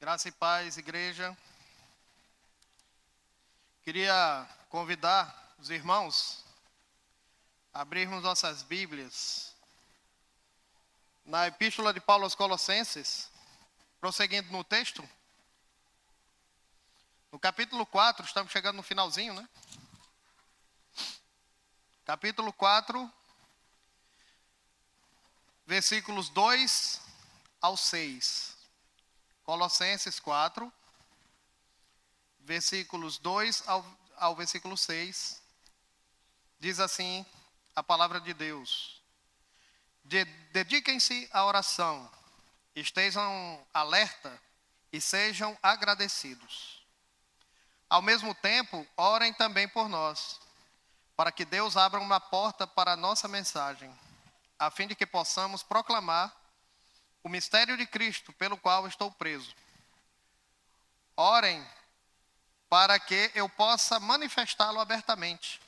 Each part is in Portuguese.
Graça e paz, igreja. Queria convidar os irmãos a abrirmos nossas Bíblias na Epístola de Paulo aos Colossenses, prosseguindo no texto. No capítulo 4, estamos chegando no finalzinho, né? Capítulo 4, versículos 2 ao 6. Colossenses 4, versículos 2 ao versículo 6. Diz assim a palavra de Deus: Dediquem-se à oração, estejam alerta e sejam agradecidos. Ao mesmo tempo, orem também por nós, para que Deus abra uma porta para a nossa mensagem, a fim de que possamos proclamar o mistério de Cristo, pelo qual estou preso. Orem para que eu possa manifestá-lo abertamente,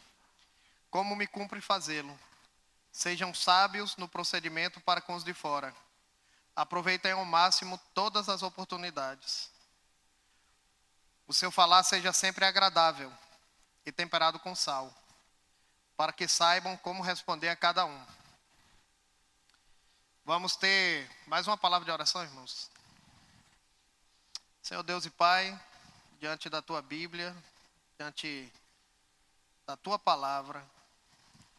como me cumpre fazê-lo. Sejam sábios no procedimento para com os de fora. Aproveitem ao máximo todas as oportunidades. O seu falar seja sempre agradável e temperado com sal, para que saibam como responder a cada um. Vamos ter mais uma palavra de oração, irmãos. Senhor Deus e Pai, diante da Tua Bíblia, diante da Tua palavra,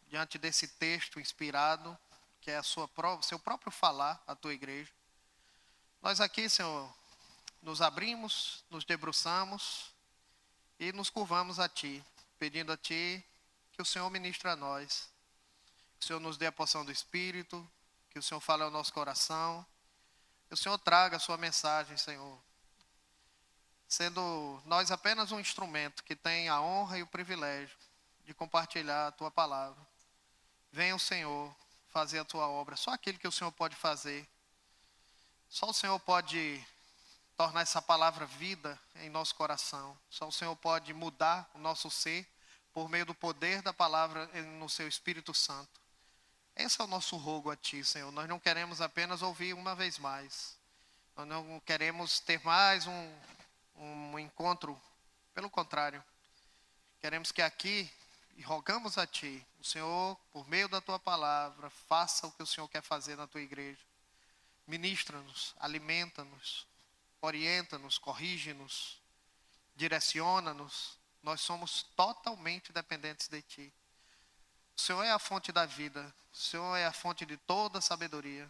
diante desse texto inspirado, que é o seu próprio falar à Tua igreja, nós aqui, Senhor, nos abrimos, nos debruçamos e nos curvamos a Ti, pedindo a Ti que o Senhor ministre a nós, que o Senhor nos dê a porção do Espírito, que o Senhor fale ao nosso coração, que o Senhor traga a Sua mensagem, Senhor, sendo nós apenas um instrumento que tem a honra e o privilégio de compartilhar a Tua palavra. Venha o Senhor fazer a Tua obra, só aquilo que o Senhor pode fazer. Só o Senhor pode tornar essa palavra vida em nosso coração. Só o Senhor pode mudar o nosso ser por meio do poder da palavra no Seu Espírito Santo. Esse é o nosso rogo a Ti, Senhor. Nós não queremos apenas ouvir uma vez mais. Nós não queremos ter mais um encontro. Pelo contrário, queremos que aqui, e rogamos a Ti, o Senhor, por meio da Tua palavra, faça o que o Senhor quer fazer na Tua igreja. Ministra-nos, alimenta-nos, orienta-nos, corrige-nos, direciona-nos. Nós somos totalmente dependentes de Ti. O Senhor é a fonte da vida, o Senhor é a fonte de toda sabedoria.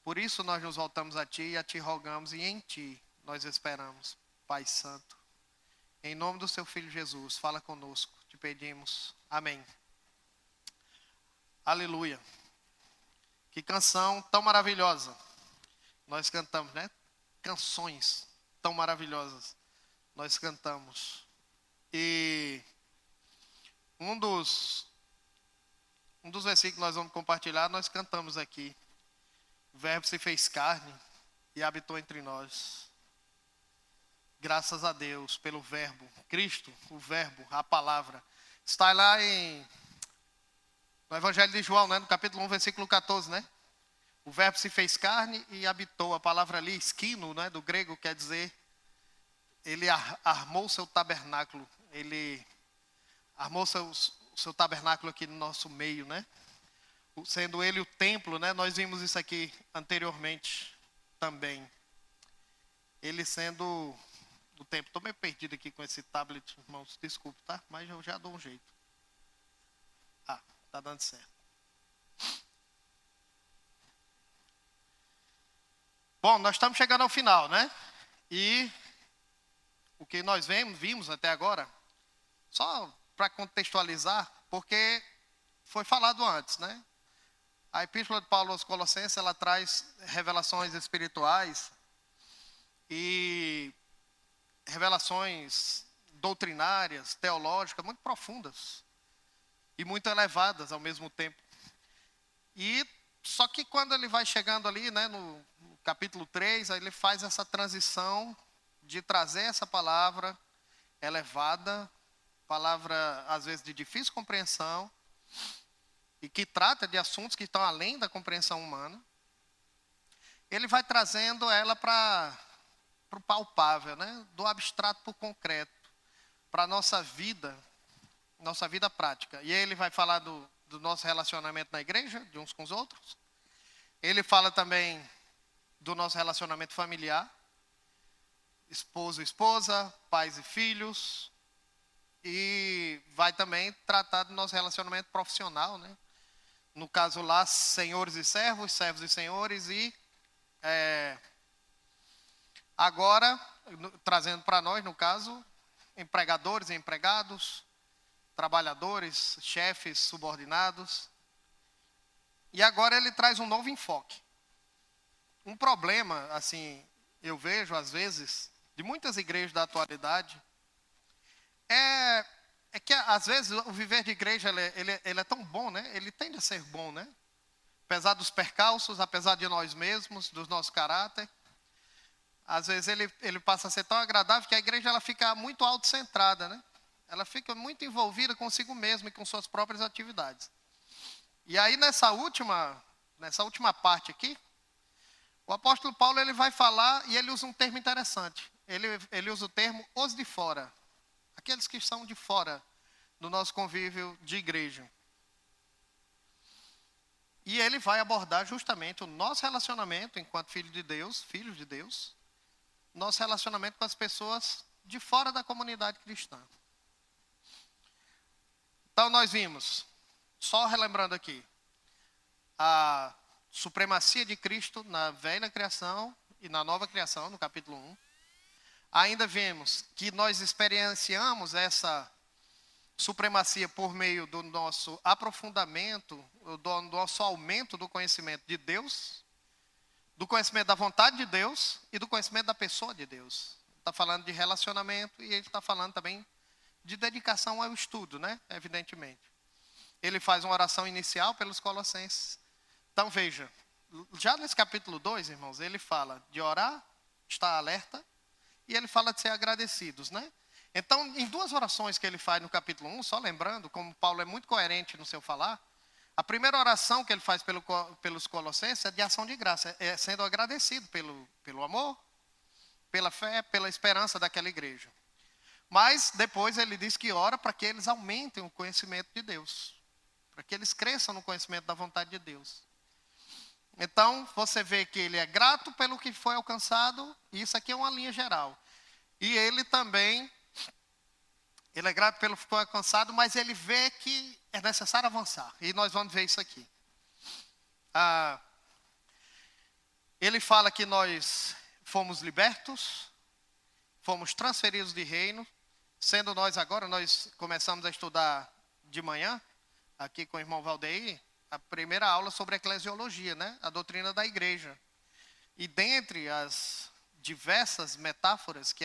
Por isso nós nos voltamos a Ti e a Ti rogamos, e em Ti nós esperamos, Pai Santo. Em nome do Seu Filho Jesus, fala conosco, te pedimos. Amém. Aleluia. Que canção tão maravilhosa. Nós cantamos, né? Canções tão maravilhosas. Nós cantamos. E um dos versículos que nós vamos compartilhar, nós cantamos aqui. O Verbo se fez carne e habitou entre nós. Graças a Deus pelo Verbo, Cristo, o Verbo, a palavra. Está lá no Evangelho de João, né? No capítulo 1, versículo 14, né? O Verbo se fez carne e habitou. A palavra ali, esquino, né? Do grego, quer dizer, ele armou o seu tabernáculo. Ele armou o seu tabernáculo aqui no nosso meio, né? Sendo ele o templo, né? Nós vimos isso aqui anteriormente também. Ele sendo o templo. Estou meio perdido aqui com esse tablet, irmãos. Desculpe, tá? Mas eu já dou um jeito. Tá dando certo. Bom, nós estamos chegando ao final, né? E o que nós vimos até agora, só para contextualizar, porque foi falado antes, né? A Epístola de Paulo aos Colossenses, ela traz revelações espirituais e revelações doutrinárias, teológicas, muito profundas e muito elevadas ao mesmo tempo. E só que quando ele vai chegando ali, né, no capítulo 3, aí ele faz essa transição de trazer essa palavra elevada, palavra às vezes de difícil compreensão, e que trata de assuntos que estão além da compreensão humana. Ele vai trazendo ela para para o palpável, né? Do abstrato para o concreto, para a nossa vida prática. E aí ele vai falar do nosso relacionamento na igreja, de uns com os outros. Ele fala também do nosso relacionamento familiar, esposo e esposa, pais e filhos. E vai também tratar do nosso relacionamento profissional, né? No caso lá, senhores e servos, servos e senhores. E agora, trazendo para nós, no caso, empregadores e empregados, trabalhadores, chefes, subordinados. E agora ele traz um novo enfoque. Um problema, assim, eu vejo às vezes, de muitas igrejas da atualidade, é que às vezes o viver de igreja ele é tão bom, né? Ele tende a ser bom, né? Apesar dos percalços, apesar de nós mesmos, do nosso caráter. Às vezes ele passa a ser tão agradável que a igreja ela fica muito autocentrada, né? Ela fica muito envolvida consigo mesma e com suas próprias atividades. E aí nessa última parte aqui, o apóstolo Paulo ele vai falar e ele usa um termo interessante. Ele usa o termo os de fora. Aqueles que são de fora do nosso convívio de igreja. E ele vai abordar justamente o nosso relacionamento enquanto filhos de Deus, nosso relacionamento com as pessoas de fora da comunidade cristã. Então nós vimos, só relembrando aqui, a supremacia de Cristo na velha criação e na nova criação, no capítulo 1. Ainda vemos que nós experienciamos essa supremacia por meio do nosso aprofundamento, do nosso aumento do conhecimento de Deus, do conhecimento da vontade de Deus e do conhecimento da pessoa de Deus. Está falando de relacionamento e ele está falando também de dedicação ao estudo, né? Evidentemente. Ele faz uma oração inicial pelos colossenses. Então veja, já nesse capítulo 2, irmãos, ele fala de orar, estar alerta, e ele fala de ser agradecidos, né? Então, em duas orações que ele faz no capítulo 1, só lembrando, como Paulo é muito coerente no seu falar, a primeira oração que ele faz pelos colossenses é de ação de graça, é sendo agradecido pelo amor, pela fé, pela esperança daquela igreja. Mas depois ele diz que ora para que eles aumentem o conhecimento de Deus, para que eles cresçam no conhecimento da vontade de Deus. Então, você vê que ele é grato pelo que foi alcançado, e isso aqui é uma linha geral. E ele também, ele é grato pelo que foi alcançado, mas ele vê que é necessário avançar. E nós vamos ver isso aqui. Ele fala que nós fomos libertos, fomos transferidos de reino, sendo nós começamos a estudar de manhã, aqui com o irmão Valdeir, a primeira aula sobre eclesiologia, né? A doutrina da igreja. E dentre as diversas metáforas que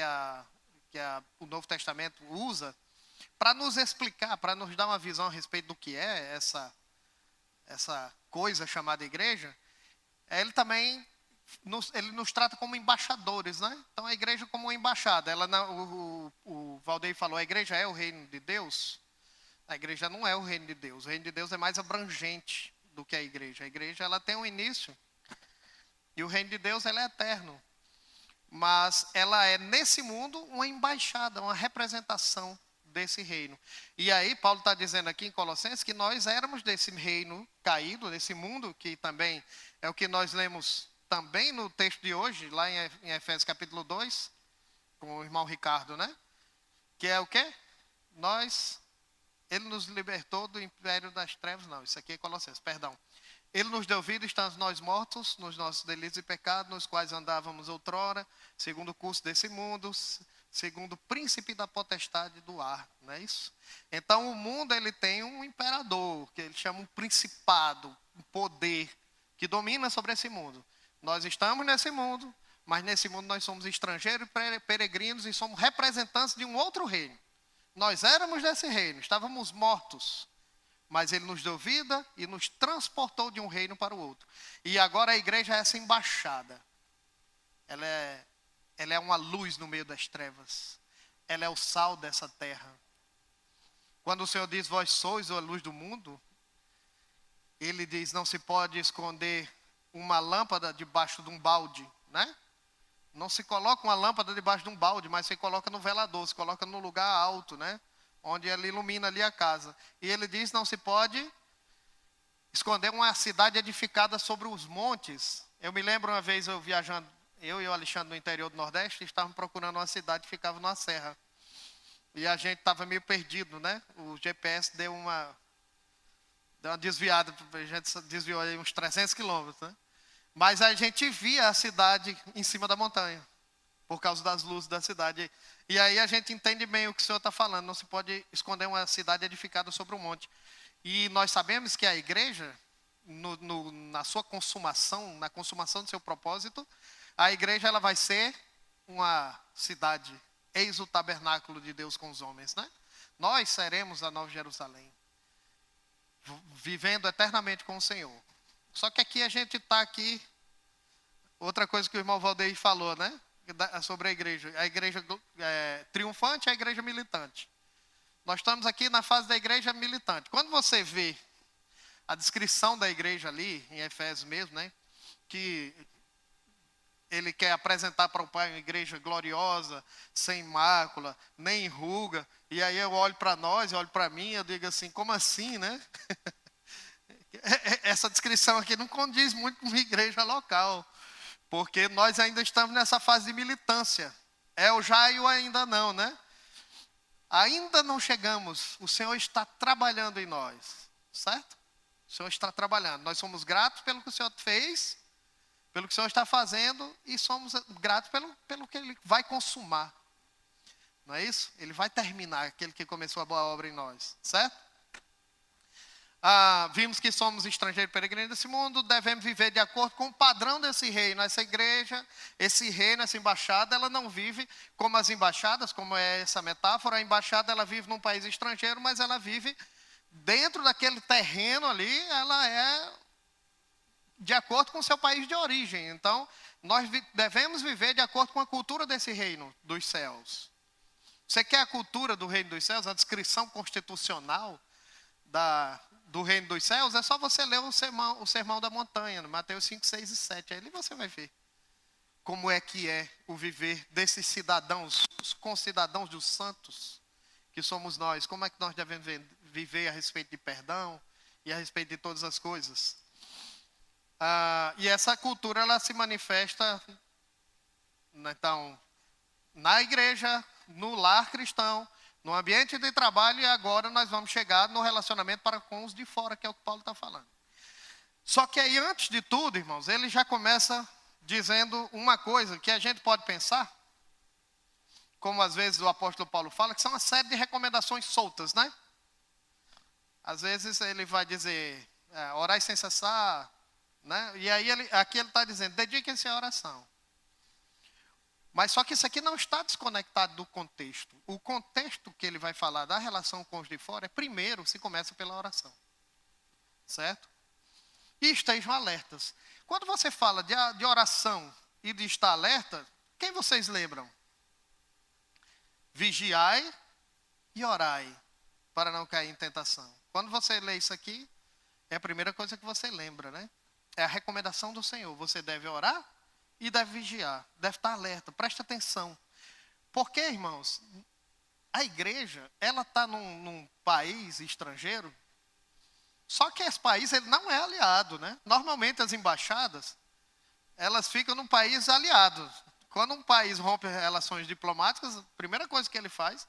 o Novo Testamento usa, para nos explicar, para nos dar uma visão a respeito do que é essa coisa chamada igreja, ele também ele nos trata como embaixadores, né? Então a igreja como uma embaixada. O Valdeir falou, a igreja é o reino de Deus. A igreja não é o reino de Deus. O reino de Deus é mais abrangente do que a igreja. A igreja ela tem um início e o reino de Deus ela é eterno. Mas ela é nesse mundo uma embaixada, uma representação desse reino. E aí Paulo está dizendo aqui em Colossenses que nós éramos desse reino caído, desse mundo, que também é o que nós lemos também no texto de hoje, lá em Efésios capítulo 2, com o irmão Ricardo, né? Que é o quê? Ele nos libertou do império das trevas. Não, isso aqui é Colossenses, perdão. Ele nos deu vida, estamos nós mortos nos nossos delitos e pecados, nos quais andávamos outrora, segundo o curso desse mundo, segundo o príncipe da potestade do ar, não é isso? Então o mundo ele tem um imperador, que ele chama um principado, um poder, que domina sobre esse mundo. Nós estamos nesse mundo, mas nesse mundo nós somos estrangeiros e peregrinos e somos representantes de um outro reino. Nós éramos desse reino, estávamos mortos, mas ele nos deu vida e nos transportou de um reino para o outro. E agora a igreja é essa embaixada. Ela é uma luz no meio das trevas. Ela é o sal dessa terra. Quando o Senhor diz, vós sois a luz do mundo, ele diz, não se pode esconder uma lâmpada debaixo de um balde, né? Não se coloca uma lâmpada debaixo de um balde, mas se coloca no velador, se coloca no lugar alto, né? Onde ele ilumina ali a casa. E ele diz, não se pode esconder uma cidade edificada sobre os montes. Eu me lembro uma vez eu viajando, eu e o Alexandre no interior do Nordeste, estávamos procurando uma cidade que ficava numa serra. E a gente estava meio perdido, né? O GPS deu uma desviada, a gente desviou aí uns 300 quilômetros, né? Mas a gente via a cidade em cima da montanha, por causa das luzes da cidade. E aí a gente entende bem o que o Senhor está falando. Não se pode esconder uma cidade edificada sobre um monte. E nós sabemos que a igreja, na sua consumação, na consumação do seu propósito, a igreja ela vai ser uma cidade, eis o tabernáculo de Deus com os homens, né? Nós seremos a Nova Jerusalém, vivendo eternamente com o Senhor. Só que aqui a gente está aqui, outra coisa que o irmão Valdeir falou, né? Sobre a igreja triunfante e a igreja militante. Nós estamos aqui na fase da igreja militante. Quando você vê a descrição da igreja ali, em Efésios mesmo, né? Que ele quer apresentar para o Pai uma igreja gloriosa, sem mácula, nem ruga. E aí eu olho para nós, eu olho para mim, eu digo assim, como assim, né? Essa descrição aqui não condiz muito com uma igreja local, porque nós ainda estamos nessa fase de militância. É o já e o ainda não, né? Ainda não chegamos, o Senhor está trabalhando em nós, certo? O Senhor está trabalhando. Nós somos gratos pelo que o Senhor fez, pelo que o Senhor está fazendo, e somos gratos pelo que Ele vai consumar. Não é isso? Ele vai terminar, aquele que começou a boa obra em nós, certo? Vimos que somos estrangeiros peregrinos desse mundo, devemos viver de acordo com o padrão desse reino. Essa igreja, esse reino, essa embaixada, ela não vive como as embaixadas, como é essa metáfora. A embaixada, ela vive num país estrangeiro, mas ela vive dentro daquele terreno ali, ela é de acordo com o seu país de origem. Então, nós devemos viver de acordo com a cultura desse reino dos céus. Você quer a cultura do reino dos céus, a descrição constitucional do reino dos céus? É só você ler o sermão da montanha, no Mateus 5, 6 e 7. Aí você vai ver como é que é o viver desses cidadãos, os concidadãos dos santos, que somos nós. Como é que nós devemos viver a respeito de perdão e a respeito de todas as coisas. E essa cultura, ela se manifesta, então, na igreja, no lar cristão, no ambiente de trabalho, e agora nós vamos chegar no relacionamento para com os de fora, que é o que Paulo está falando. Só que aí, antes de tudo, irmãos, ele já começa dizendo uma coisa que a gente pode pensar, como às vezes o apóstolo Paulo fala, que são uma série de recomendações soltas, né? Às vezes ele vai dizer, orai sem cessar, né? E aí aqui ele está dizendo, dediquem-se à oração. Mas só que isso aqui não está desconectado do contexto. O contexto que ele vai falar da relação com os de fora, primeiro se começa pela oração. Certo? E estejam alertas. Quando você fala de oração e de estar alerta, quem vocês lembram? Vigiai e orai, para não cair em tentação. Quando você lê isso aqui, é a primeira coisa que você lembra, né? É a recomendação do Senhor. Você deve orar e deve vigiar, deve estar alerta, preste atenção. Porque, irmãos, a igreja, ela está num país estrangeiro, só que esse país ele não é aliado, né? Normalmente as embaixadas, elas ficam num país aliado. Quando um país rompe relações diplomáticas, a primeira coisa que ele faz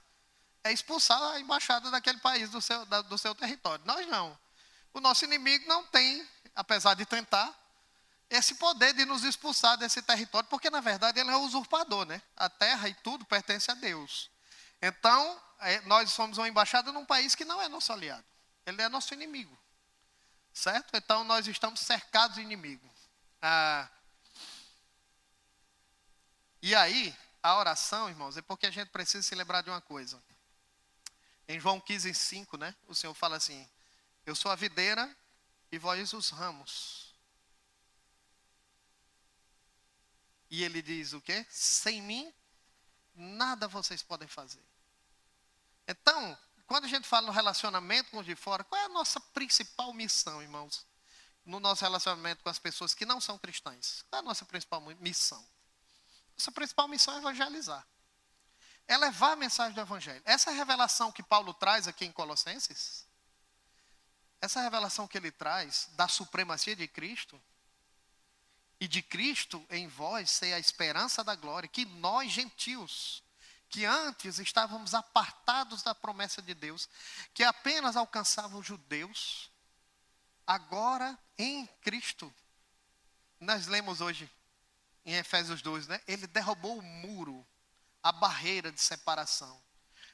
é expulsar a embaixada daquele país do seu território. Nós não. O nosso inimigo não tem, apesar de tentar, esse poder de nos expulsar desse território, porque na verdade ele é usurpador, né? A terra e tudo pertence a Deus. Então, nós somos uma embaixada num país que não é nosso aliado. Ele é nosso inimigo. Certo? Então, nós estamos cercados de inimigo. E aí, a oração, irmãos, é porque a gente precisa se lembrar de uma coisa. Em João 15, 5, né? O Senhor fala assim, eu sou a videira e vós os ramos. E ele diz o quê? Sem mim, nada vocês podem fazer. Então, quando a gente fala no relacionamento com os de fora, qual é a nossa principal missão, irmãos? No nosso relacionamento com as pessoas que não são cristãs. Qual é a nossa principal missão? Nossa principal missão é evangelizar. É levar a mensagem do evangelho. Essa revelação que Paulo traz aqui em Colossenses, essa revelação que ele traz da supremacia de Cristo, e de Cristo em vós ser a esperança da glória, que nós gentios, que antes estávamos apartados da promessa de Deus, que apenas alcançavam os judeus, agora em Cristo, nós lemos hoje em Efésios 2, né? Ele derrubou o muro, a barreira de separação.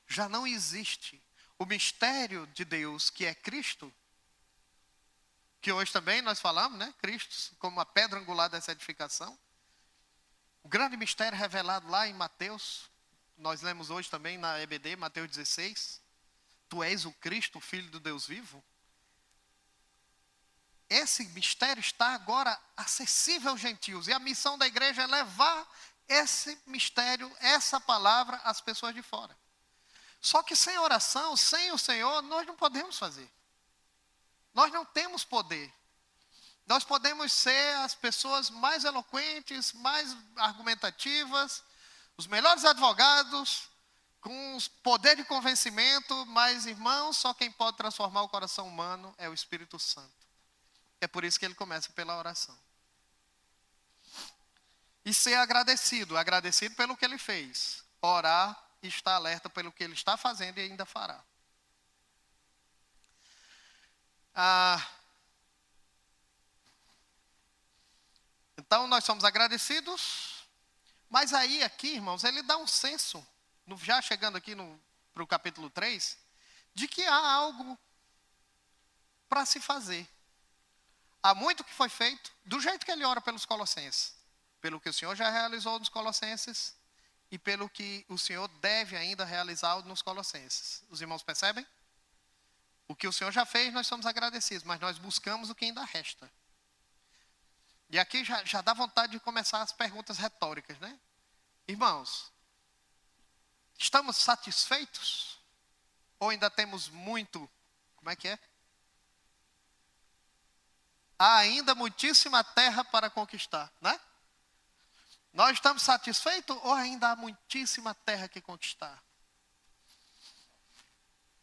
Já não existe o mistério de Deus, que é Cristo, que hoje também nós falamos, né? Cristo como a pedra angular dessa edificação. O grande mistério revelado lá em Mateus, nós lemos hoje também na EBD, Mateus 16. Tu és o Cristo, o Filho do Deus vivo. Esse mistério está agora acessível aos gentios. E a missão da igreja é levar esse mistério, essa palavra às pessoas de fora. Só que sem oração, sem o Senhor, nós não podemos fazer. Nós não temos poder. Nós podemos ser as pessoas mais eloquentes, mais argumentativas, os melhores advogados, com poder de convencimento, mas, irmãos, só quem pode transformar o coração humano é o Espírito Santo. É por isso que ele começa pela oração. E ser agradecido, agradecido pelo que ele fez. Orar e estar alerta pelo que ele está fazendo e ainda fará. Então nós somos agradecidos. Mas aí aqui, irmãos, ele dá um senso, já chegando aqui para o capítulo 3, de que há algo para se fazer. Há muito que foi feito, do jeito que ele ora pelos Colossenses. Pelo que o Senhor já realizou nos Colossenses e pelo que o Senhor deve ainda realizar nos Colossenses. Os irmãos percebem? O que o Senhor já fez, nós somos agradecidos, mas nós buscamos o que ainda resta. E aqui já dá vontade de começar as perguntas retóricas, né? Irmãos, estamos satisfeitos? Ou ainda temos muito, como é que é? Há ainda muitíssima terra para conquistar, né? Nós estamos satisfeitos ou ainda há muitíssima terra que conquistar?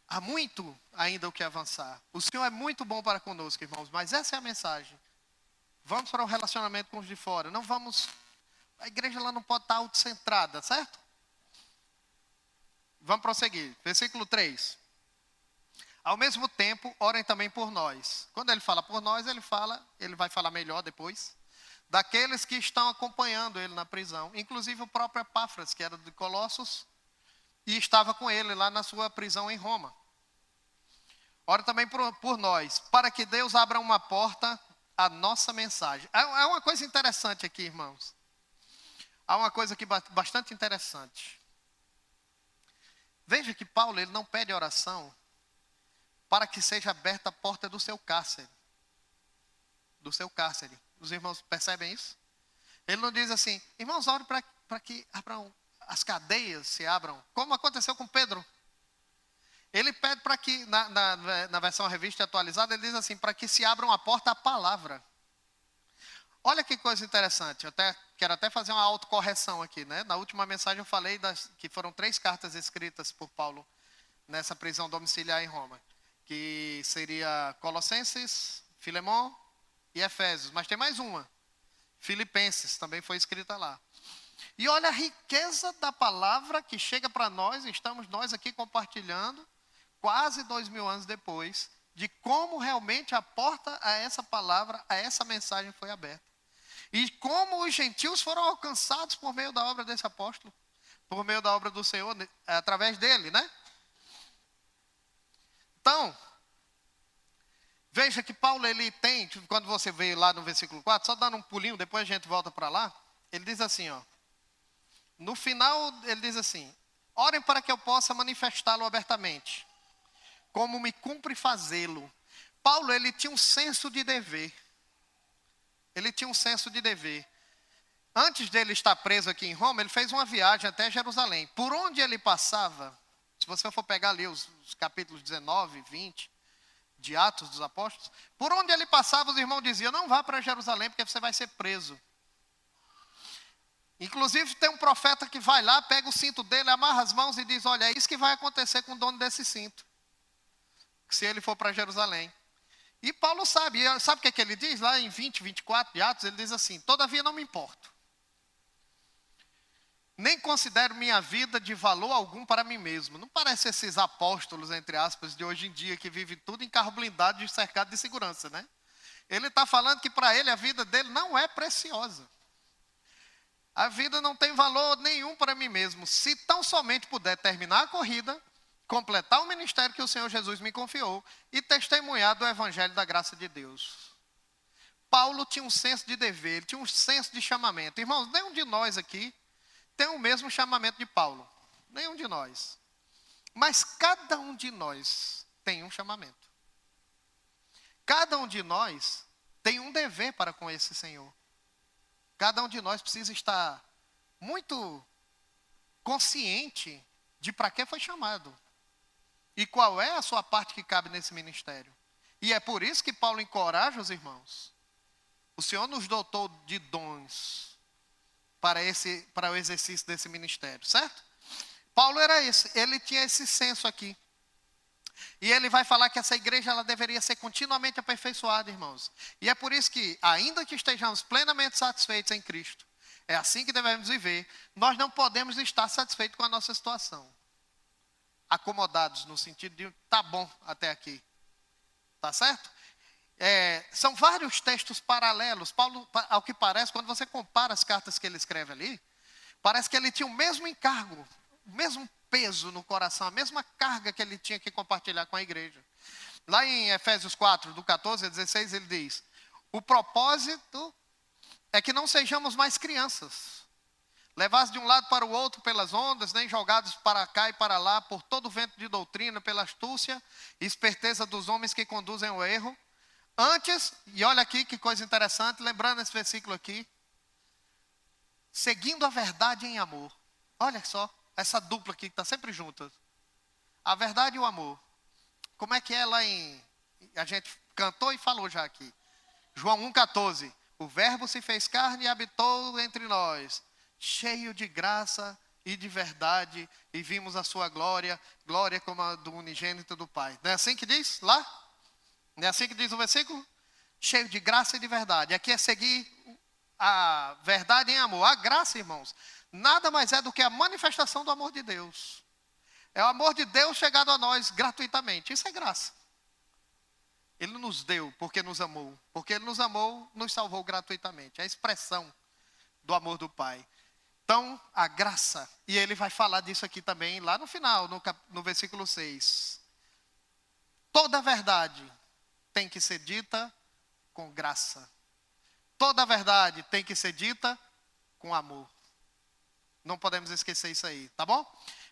Há muito ainda o que avançar. O Senhor é muito bom para conosco, irmãos, mas essa é a mensagem. Vamos para o relacionamento com os de fora. Não vamos... A igreja lá não pode estar autocentrada, certo? Vamos prosseguir. Versículo 3. Ao mesmo tempo, orem também por nós. Quando ele fala por nós, ele vai falar melhor depois, daqueles que estão acompanhando ele na prisão. Inclusive o próprio Epáfras, que era de Colossos, e estava com ele lá na sua prisão em Roma. Ora também por nós, para que Deus abra uma porta à nossa mensagem. Há uma coisa interessante aqui, irmãos. Há uma coisa aqui bastante interessante. Veja que Paulo, ele não pede oração para que seja aberta a porta do seu cárcere. Do seu cárcere. Os irmãos percebem isso? Ele não diz assim, irmãos, ore para que abram, as cadeias se abram, como aconteceu com Pedro. Ele pede para que, na versão revista atualizada, ele diz assim, para que se abram a porta à palavra. Olha que coisa interessante, eu quero até fazer uma autocorreção aqui, né? Na última mensagem eu falei que foram 3 cartas escritas por Paulo nessa prisão domiciliar em Roma, que seria Colossenses, Filemon e Efésios, mas tem mais uma, Filipenses, também foi escrita lá. E olha a riqueza da palavra que chega para nós, estamos nós aqui compartilhando, quase 2000 anos depois, de como realmente a porta a essa palavra, a essa mensagem foi aberta. E como os gentios foram alcançados por meio da obra desse apóstolo, por meio da obra do Senhor, através dele, né? Então, veja que Paulo, ele tem, quando você vê lá no versículo 4, só dando um pulinho, depois a gente volta para lá, ele diz assim, ó. No final, ele diz assim, orem para que eu possa manifestá-lo abertamente, como me cumpre fazê-lo. Paulo, ele tinha um senso de dever. Ele tinha um senso de dever. Antes dele estar preso aqui em Roma, ele fez uma viagem até Jerusalém. Por onde ele passava, se você for pegar ali os capítulos 19, 20, de Atos dos Apóstolos, por onde ele passava, os irmãos diziam, não vá para Jerusalém, porque você vai ser preso. Inclusive tem um profeta que vai lá, pega o cinto dele, amarra as mãos e diz: olha, é isso que vai acontecer com o dono desse cinto, se ele for para Jerusalém. E Paulo sabe o que ele diz lá em 20, 24 de Atos? Ele diz assim: todavia não me importo, nem considero minha vida de valor algum para mim mesmo. Não parece esses apóstolos, entre aspas, de hoje em dia, que vivem tudo em carro blindado e cercado de segurança, né? Ele está falando que para ele a vida dele não é preciosa. A vida não tem valor nenhum para mim mesmo. Se tão somente puder terminar a corrida, completar o ministério que o Senhor Jesus me confiou e testemunhar do evangelho da graça de Deus. Paulo tinha um senso de dever, ele tinha um senso de chamamento. Irmãos, nenhum de nós aqui tem o mesmo chamamento de Paulo. Nenhum de nós. Mas cada um de nós tem um chamamento. Cada um de nós tem um dever para com esse Senhor. Cada um de nós precisa estar muito consciente de para que foi chamado. E qual é a sua parte que cabe nesse ministério. E é por isso que Paulo encoraja os irmãos. O Senhor nos dotou de dons para o exercício desse ministério, certo? Paulo era esse, ele tinha esse senso aqui. E ele vai falar que essa igreja ela deveria ser continuamente aperfeiçoada, irmãos. E é por isso que, ainda que estejamos plenamente satisfeitos em Cristo, é assim que devemos viver, nós não podemos estar satisfeitos com a nossa situação. Acomodados no sentido de, tá bom até aqui. Tá certo? São vários textos paralelos. Paulo, ao que parece, quando você compara as cartas que ele escreve ali, parece que ele tinha o mesmo encargo, o mesmo peso no coração, a mesma carga que ele tinha que compartilhar com a igreja. Lá em Efésios 4, do 14 a 16, ele diz: o propósito é que não sejamos mais crianças, levados de um lado para o outro pelas ondas, nem jogados para cá e para lá por todo o vento de doutrina, pela astúcia e esperteza dos homens que conduzem ao erro. Antes, e olha aqui que coisa interessante, lembrando esse versículo aqui, seguindo a verdade em amor. Olha só, essa dupla aqui que está sempre junta. A verdade e o amor. Como é que é lá a gente cantou e falou já aqui. João 1,14. O verbo se fez carne e habitou entre nós, cheio de graça e de verdade, e vimos a sua glória, glória como a do unigênito do Pai. Não é assim que diz lá? Não é assim que diz o versículo? Cheio de graça e de verdade. Aqui é seguir a verdade em amor. A graça, irmãos, nada mais é do que a manifestação do amor de Deus. É o amor de Deus chegado a nós gratuitamente. Isso é graça. Ele nos deu porque nos amou. Porque Ele nos amou, nos salvou gratuitamente. É a expressão do amor do Pai. Então, a graça. E ele vai falar disso aqui também, lá no final, no versículo 6. Toda a verdade tem que ser dita com graça. Toda a verdade tem que ser dita com amor. Não podemos esquecer isso aí, tá bom?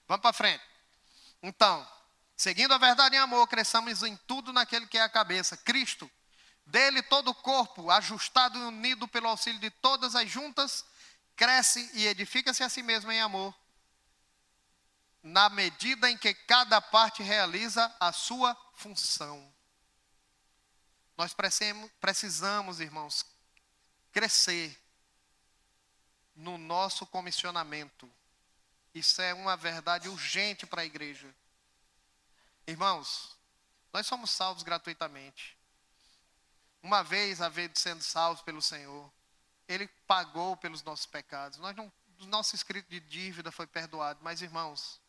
Vamos para frente. Então, seguindo a verdade em amor, cresçamos em tudo naquele que é a cabeça, Cristo. Dele todo o corpo, ajustado e unido pelo auxílio de todas as juntas, cresce e edifica-se a si mesmo em amor, na medida em que cada parte realiza a sua função. Nós precisamos, irmãos, crescer no nosso comissionamento. Isso é uma verdade urgente para a igreja. Irmãos, nós somos salvos gratuitamente. Uma vez sendo salvos pelo Senhor, Ele pagou pelos nossos pecados. O nosso escrito de dívida foi perdoado. Mas, irmãos,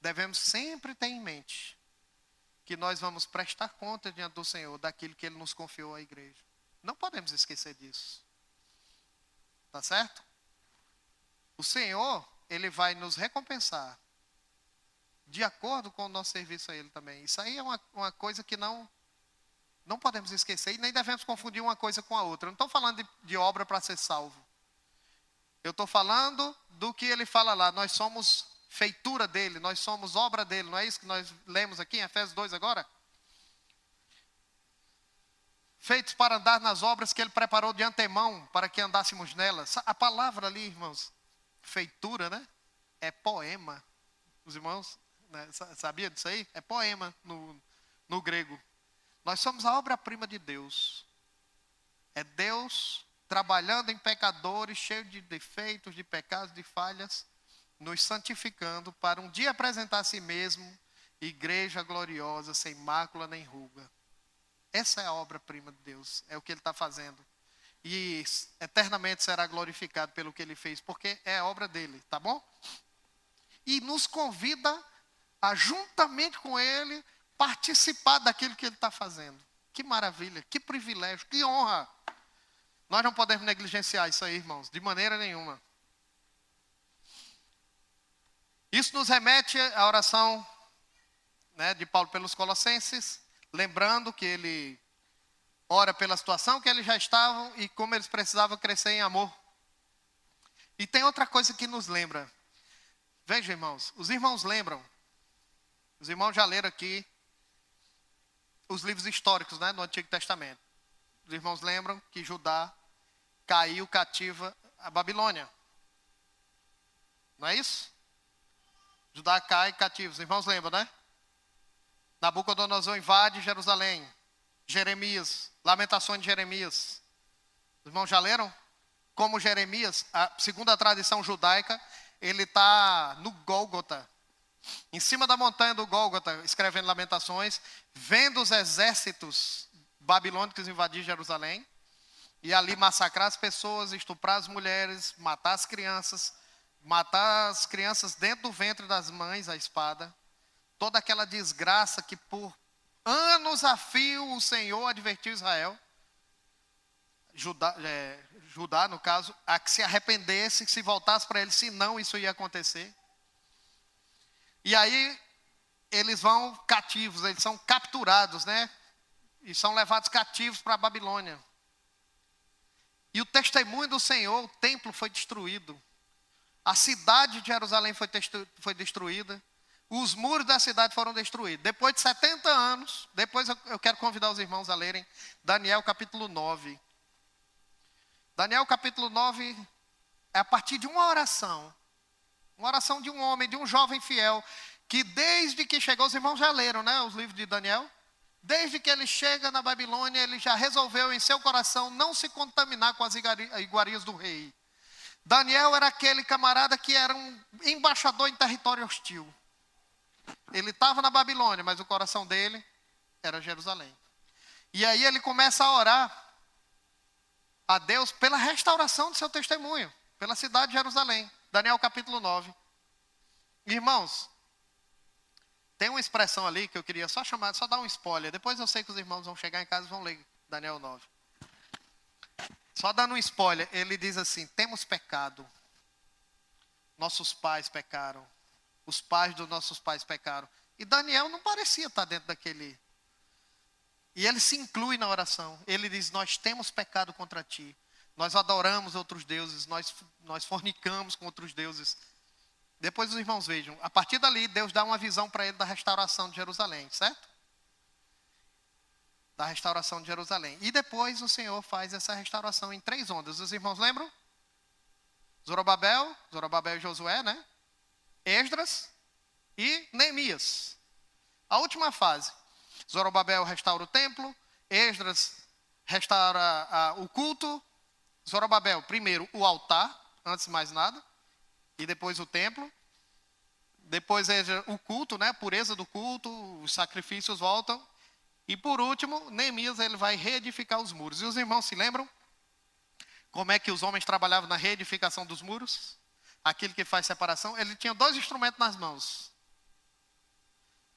devemos sempre ter em mente que nós vamos prestar conta diante do Senhor daquilo que Ele nos confiou à igreja. Não podemos esquecer disso. Tá certo? O Senhor, Ele vai nos recompensar de acordo com o nosso serviço a Ele também. Isso aí é uma coisa que não podemos esquecer e nem devemos confundir uma coisa com a outra. Eu não estou falando de obra para ser salvo. Eu estou falando do que Ele fala lá. Nós somos feitura dEle, nós somos obra dEle. Não é isso que nós lemos aqui em Efésios 2 agora? Feitos para andar nas obras que Ele preparou de antemão, para que andássemos nelas. A palavra ali, irmãos, feitura, né? É poema. Os irmãos, né, sabiam disso aí? É poema no grego. Nós somos a obra-prima de Deus. É Deus trabalhando em pecadores, cheios de defeitos, de pecados, de falhas, nos santificando para um dia apresentar a si mesmo, igreja gloriosa, sem mácula nem ruga. Essa é a obra-prima de Deus, é o que Ele está fazendo. E eternamente será glorificado pelo que Ele fez, porque é a obra dEle, tá bom? E nos convida a, juntamente com Ele, participar daquilo que Ele está fazendo. Que maravilha, que privilégio, que honra. Nós não podemos negligenciar isso aí, irmãos, de maneira nenhuma. Isso nos remete à oração, né, de Paulo pelos Colossenses, lembrando que ele ora pela situação que eles já estavam e como eles precisavam crescer em amor. E tem outra coisa que nos lembra. Veja, irmãos, os irmãos lembram, os irmãos já leram aqui os livros históricos, né, do Antigo Testamento. Os irmãos lembram que Judá caiu cativa à Babilônia. Não é isso? Judá cai cativo. Os irmãos lembram, né? Nabucodonosor invade Jerusalém. Jeremias, Lamentações de Jeremias. Os irmãos já leram? Como Jeremias, segundo a tradição judaica, ele está no Gólgota. Em cima da montanha do Gólgota, escrevendo Lamentações, vendo os exércitos babilônicos invadir Jerusalém. E ali massacrar as pessoas, estuprar as mulheres, matar as crianças dentro do ventre das mães, a espada. Toda aquela desgraça que por anos a fio o Senhor advertiu Israel, Judá no caso, a que se arrependesse, que se voltasse para ele, senão isso ia acontecer. E aí eles vão cativos, eles são capturados, né? E são levados cativos para a Babilônia. E o testemunho do Senhor, o templo foi destruído. A cidade de Jerusalém foi destruída. Os muros da cidade foram destruídos. Depois de 70 anos, depois eu quero convidar os irmãos a lerem Daniel capítulo 9. Daniel capítulo 9 é a partir de uma oração de um homem, de um jovem fiel, que desde que chegou, os irmãos já leram, né, os livros de Daniel? Desde que ele chega na Babilônia, ele já resolveu em seu coração não se contaminar com as iguarias do rei. Daniel era aquele camarada que era um embaixador em território hostil. Ele estava na Babilônia, mas o coração dele era Jerusalém. E aí ele começa a orar a Deus pela restauração do seu testemunho, pela cidade de Jerusalém. Daniel capítulo 9. Irmãos, tem uma expressão ali que eu queria só chamar, só dar um spoiler. Depois eu sei que os irmãos vão chegar em casa e vão ler Daniel 9. Só dando um spoiler, ele diz assim: temos pecado. Nossos pais pecaram. Os pais dos nossos pais pecaram. E Daniel não parecia estar dentro daquele. E ele se inclui na oração. Ele diz: nós temos pecado contra ti. Nós adoramos outros deuses. Nós fornicamos com outros deuses. Depois os irmãos vejam. A partir dali, Deus dá uma visão para ele da restauração de Jerusalém, certo? Da restauração de Jerusalém. E depois o Senhor faz essa restauração em 3 ondas. Os irmãos lembram? Zorobabel e Josué, né? Esdras e Neemias. A última fase. Zorobabel restaura o templo. Esdras restaura o culto. Zorobabel, primeiro o altar, antes de mais nada. E depois o templo. Depois o culto, né? A pureza do culto. Os sacrifícios voltam. E por último, Neemias, ele vai reedificar os muros. E os irmãos se lembram como é que os homens trabalhavam na reedificação dos muros? Aquele que faz separação. Ele tinha 2 instrumentos nas mãos.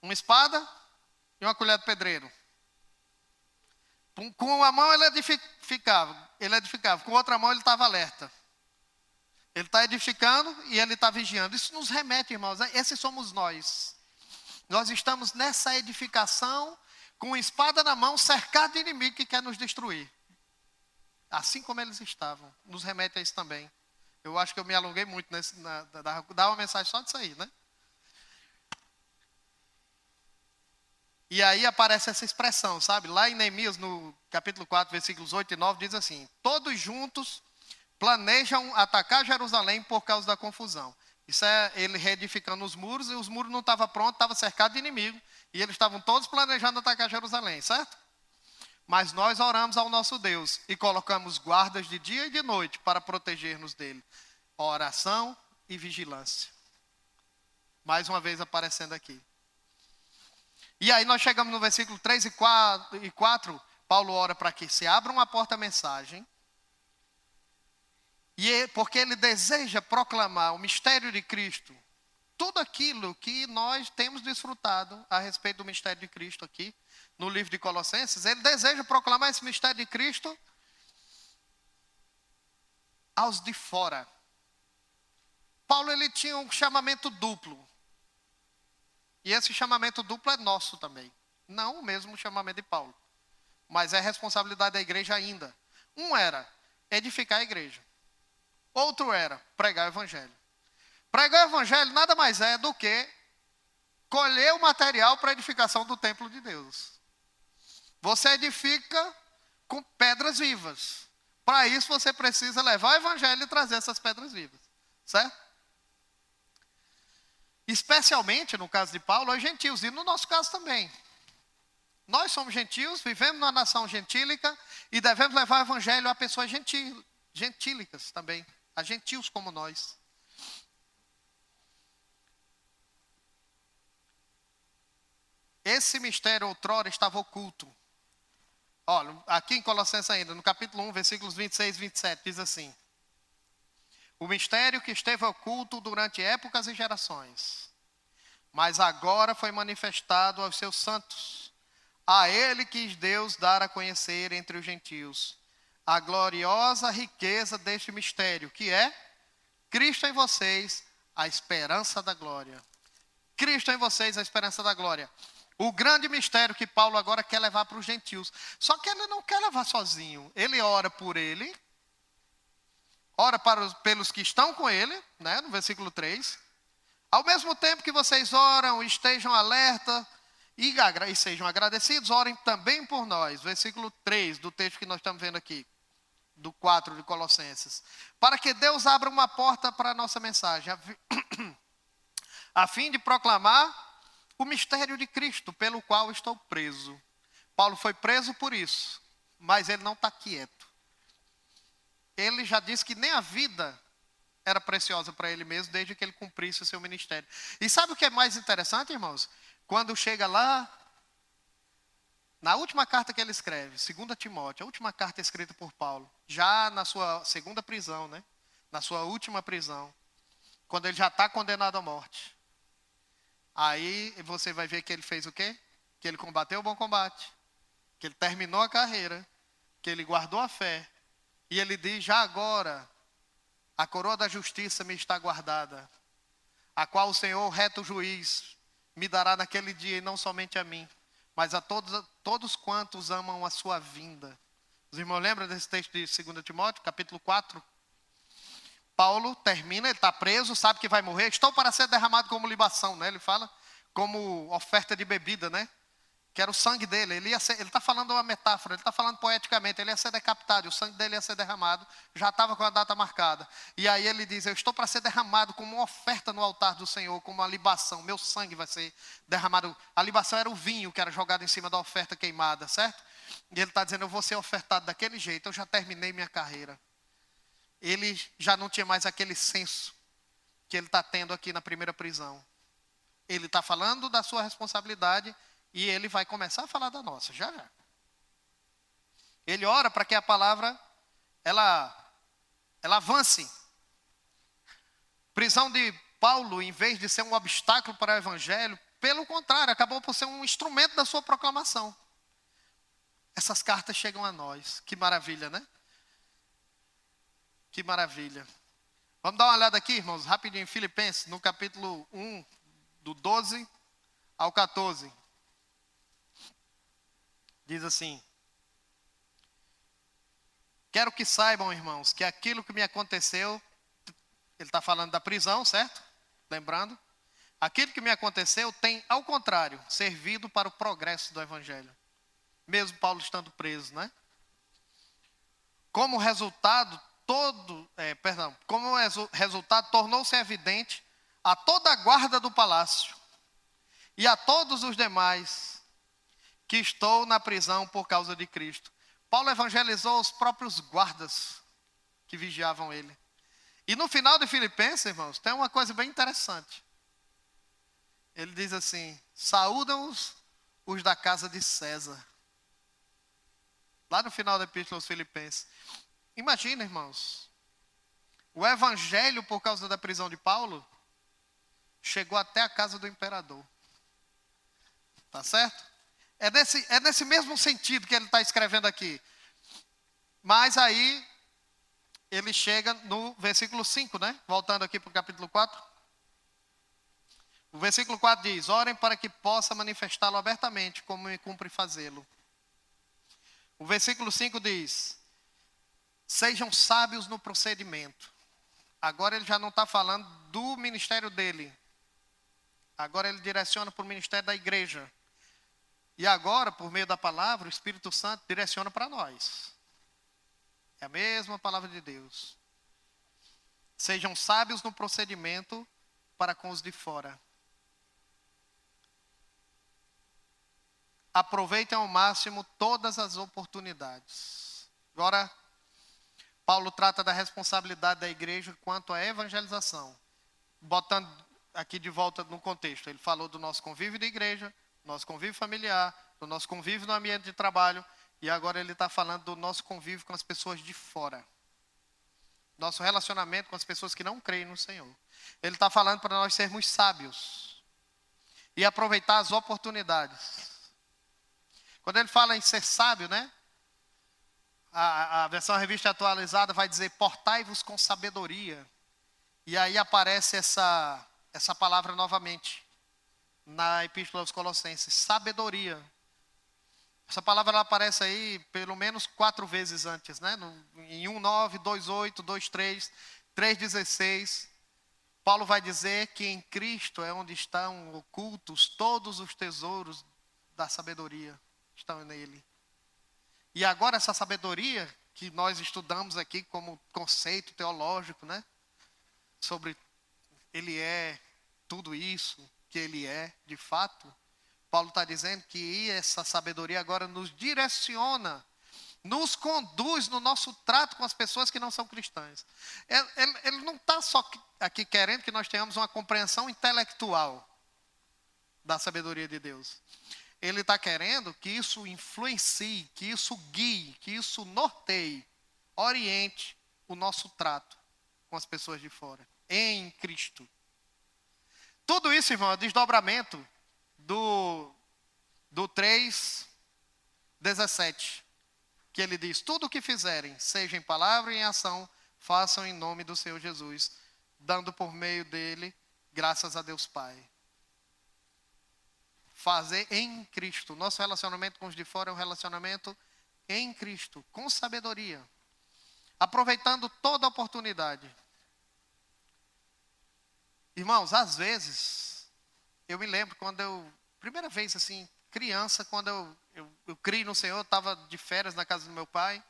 Uma espada e uma colher de pedreiro. Com uma mão ele edificava. Com outra mão ele estava alerta. Ele está edificando e ele está vigiando. Isso nos remete, irmãos. Esses somos nós. Nós estamos nessa edificação, com espada na mão, cercado de inimigo que quer nos destruir. Assim como eles estavam. Nos remete a isso também. Eu acho que eu me alonguei muito dar uma mensagem só disso aí, né? E aí aparece essa expressão, sabe? Lá em Neemias, no capítulo 4, versículos 8 e 9, diz assim: todos juntos planejam atacar Jerusalém por causa da confusão. Isso é ele reedificando os muros, e os muros não estavam prontos, estavam cercados de inimigo. E eles estavam todos planejando atacar Jerusalém, certo? Mas nós oramos ao nosso Deus e colocamos guardas de dia e de noite para proteger-nos dele. Oração e vigilância. Mais uma vez aparecendo aqui. E aí nós chegamos no versículo 3 e 4, Paulo ora para que se abra uma porta-mensagem. Porque ele deseja proclamar o mistério de Cristo. Tudo aquilo que nós temos desfrutado a respeito do mistério de Cristo aqui, no livro de Colossenses, ele deseja proclamar esse mistério de Cristo aos de fora. Paulo, ele tinha um chamamento duplo. E esse chamamento duplo é nosso também. Não o mesmo chamamento de Paulo. Mas é responsabilidade da igreja ainda. Um era edificar a igreja. Outro era pregar o evangelho. Pregar o evangelho nada mais é do que colher o material para a edificação do templo de Deus. Você edifica com pedras vivas. Para isso você precisa levar o evangelho e trazer essas pedras vivas. Certo? Especialmente no caso de Paulo, os gentios, e no nosso caso também. Nós somos gentios, vivemos numa nação gentílica e devemos levar o evangelho a pessoas gentílicas também, a gentios como nós. Esse mistério outrora estava oculto. Olha, aqui em Colossenses ainda, no capítulo 1, versículos 26 e 27, diz assim: o mistério que esteve oculto durante épocas e gerações, mas agora foi manifestado aos seus santos. A ele quis Deus dar a conhecer entre os gentios a gloriosa riqueza deste mistério, que é Cristo em vocês, a esperança da glória. Cristo em vocês, a esperança da glória. O grande mistério que Paulo agora quer levar para os gentios. Só que ele não quer levar sozinho. Ele ora por ele, ora pelos que estão com ele, né, no versículo 3. Ao mesmo tempo que vocês oram, estejam alerta e sejam agradecidos, orem também por nós. Versículo 3 do texto que nós estamos vendo aqui, do 4 de Colossenses. Para que Deus abra uma porta para a nossa mensagem, a fim de proclamar o mistério de Cristo, pelo qual estou preso. Paulo foi preso por isso, mas ele não está quieto. Ele já disse que nem a vida era preciosa para ele mesmo, desde que ele cumprisse o seu ministério. E sabe o que é mais interessante, irmãos? Quando chega lá, na última carta que ele escreve, 2 Timóteo, a última carta escrita por Paulo, já na sua segunda prisão, né? Na sua última prisão, quando ele já está condenado à morte. Aí você vai ver que ele fez o quê? Que ele combateu o bom combate, que ele terminou a carreira, que ele guardou a fé. E ele diz: já agora, a coroa da justiça me está guardada, a qual o Senhor, reto juiz, me dará naquele dia, e não somente a mim, mas a todos quantos amam a sua vinda. Os irmãos lembram desse texto de 2 Timóteo, capítulo 4? Paulo termina, ele está preso, sabe que vai morrer. Estou para ser derramado como libação, né? Ele fala como oferta de bebida, né? Que era o sangue dele. Ele está falando uma metáfora, ele está falando poeticamente. Ele ia ser decapitado, e o sangue dele ia ser derramado. Já estava com a data marcada. E aí ele diz: eu estou para ser derramado como uma oferta no altar do Senhor, como uma libação. Meu sangue vai ser derramado. A libação era o vinho que era jogado em cima da oferta queimada, certo? E ele está dizendo: eu vou ser ofertado daquele jeito. Eu já terminei minha carreira. Ele já não tinha mais aquele senso que ele está tendo aqui na primeira prisão. Ele está falando da sua responsabilidade e ele vai começar a falar da nossa, já. Ele ora para que a palavra, ela avance. Prisão de Paulo, em vez de ser um obstáculo para o evangelho, pelo contrário, acabou por ser um instrumento da sua proclamação. Essas cartas chegam a nós, que maravilha, né? Que maravilha. Vamos dar uma olhada aqui, irmãos, rapidinho, em Filipenses, no capítulo 1, do 12 ao 14. Diz assim: quero que saibam, irmãos, que aquilo que me aconteceu, ele está falando da prisão, certo? Lembrando, aquilo que me aconteceu tem, ao contrário, servido para o progresso do evangelho. Mesmo Paulo estando preso, né? Como resultado, tornou-se evidente a toda a guarda do palácio e a todos os demais que estou na prisão por causa de Cristo. Paulo evangelizou os próprios guardas que vigiavam ele. E no final de Filipenses, irmãos, tem uma coisa bem interessante. Ele diz assim: saúdam-os os da casa de César. Lá no final da epístola aos Filipenses. Imagina, irmãos, o evangelho, por causa da prisão de Paulo, chegou até a casa do imperador. Tá certo? É nesse mesmo sentido que ele está escrevendo aqui. Mas aí, ele chega no versículo 5, né? Voltando aqui para o capítulo 4. O versículo 4 diz: orem para que possa manifestá-lo abertamente, como me cumpre fazê-lo. O versículo 5 diz: sejam sábios no procedimento. Agora ele já não está falando do ministério dele. Agora ele direciona para o ministério da igreja. E agora, por meio da palavra, o Espírito Santo direciona para nós. É a mesma palavra de Deus. Sejam sábios no procedimento para com os de fora. Aproveitem ao máximo todas as oportunidades. Agora, Paulo trata da responsabilidade da igreja quanto à evangelização. Botando aqui de volta no contexto. Ele falou do nosso convívio de igreja, nosso convívio familiar, do nosso convívio no ambiente de trabalho. E agora ele está falando do nosso convívio com as pessoas de fora. Nosso relacionamento com as pessoas que não creem no Senhor. Ele está falando para nós sermos sábios. E aproveitar as oportunidades. Quando ele fala em ser sábio, né? A versão revista atualizada vai dizer: portai-vos com sabedoria. E aí aparece essa palavra novamente. Na Epístola aos Colossenses. Sabedoria. Essa palavra ela aparece aí pelo menos 4 vezes antes, né? Em 1:9, 2:8, 2:3, 3:16. Paulo vai dizer que em Cristo é onde estão ocultos todos os tesouros da sabedoria. Estão nele. E agora essa sabedoria que nós estudamos aqui como conceito teológico, né? Sobre ele é tudo isso que ele é de fato. Paulo está dizendo que essa sabedoria agora nos direciona, nos conduz no nosso trato com as pessoas que não são cristãs. Ele não está só aqui querendo que nós tenhamos uma compreensão intelectual da sabedoria de Deus. Ele está querendo que isso influencie, que isso guie, que isso norteie, oriente o nosso trato com as pessoas de fora, em Cristo. Tudo isso, irmão, é desdobramento do 3:17, que ele diz: tudo o que fizerem, seja em palavra e em ação, façam em nome do Senhor Jesus, dando por meio dele graças a Deus Pai. Fazer em Cristo. Nosso relacionamento com os de fora é um relacionamento em Cristo, com sabedoria, aproveitando toda a oportunidade. Irmãos, às vezes, eu me lembro quando primeira vez assim, criança, quando eu criei no Senhor, eu estava de férias na casa do meu pai,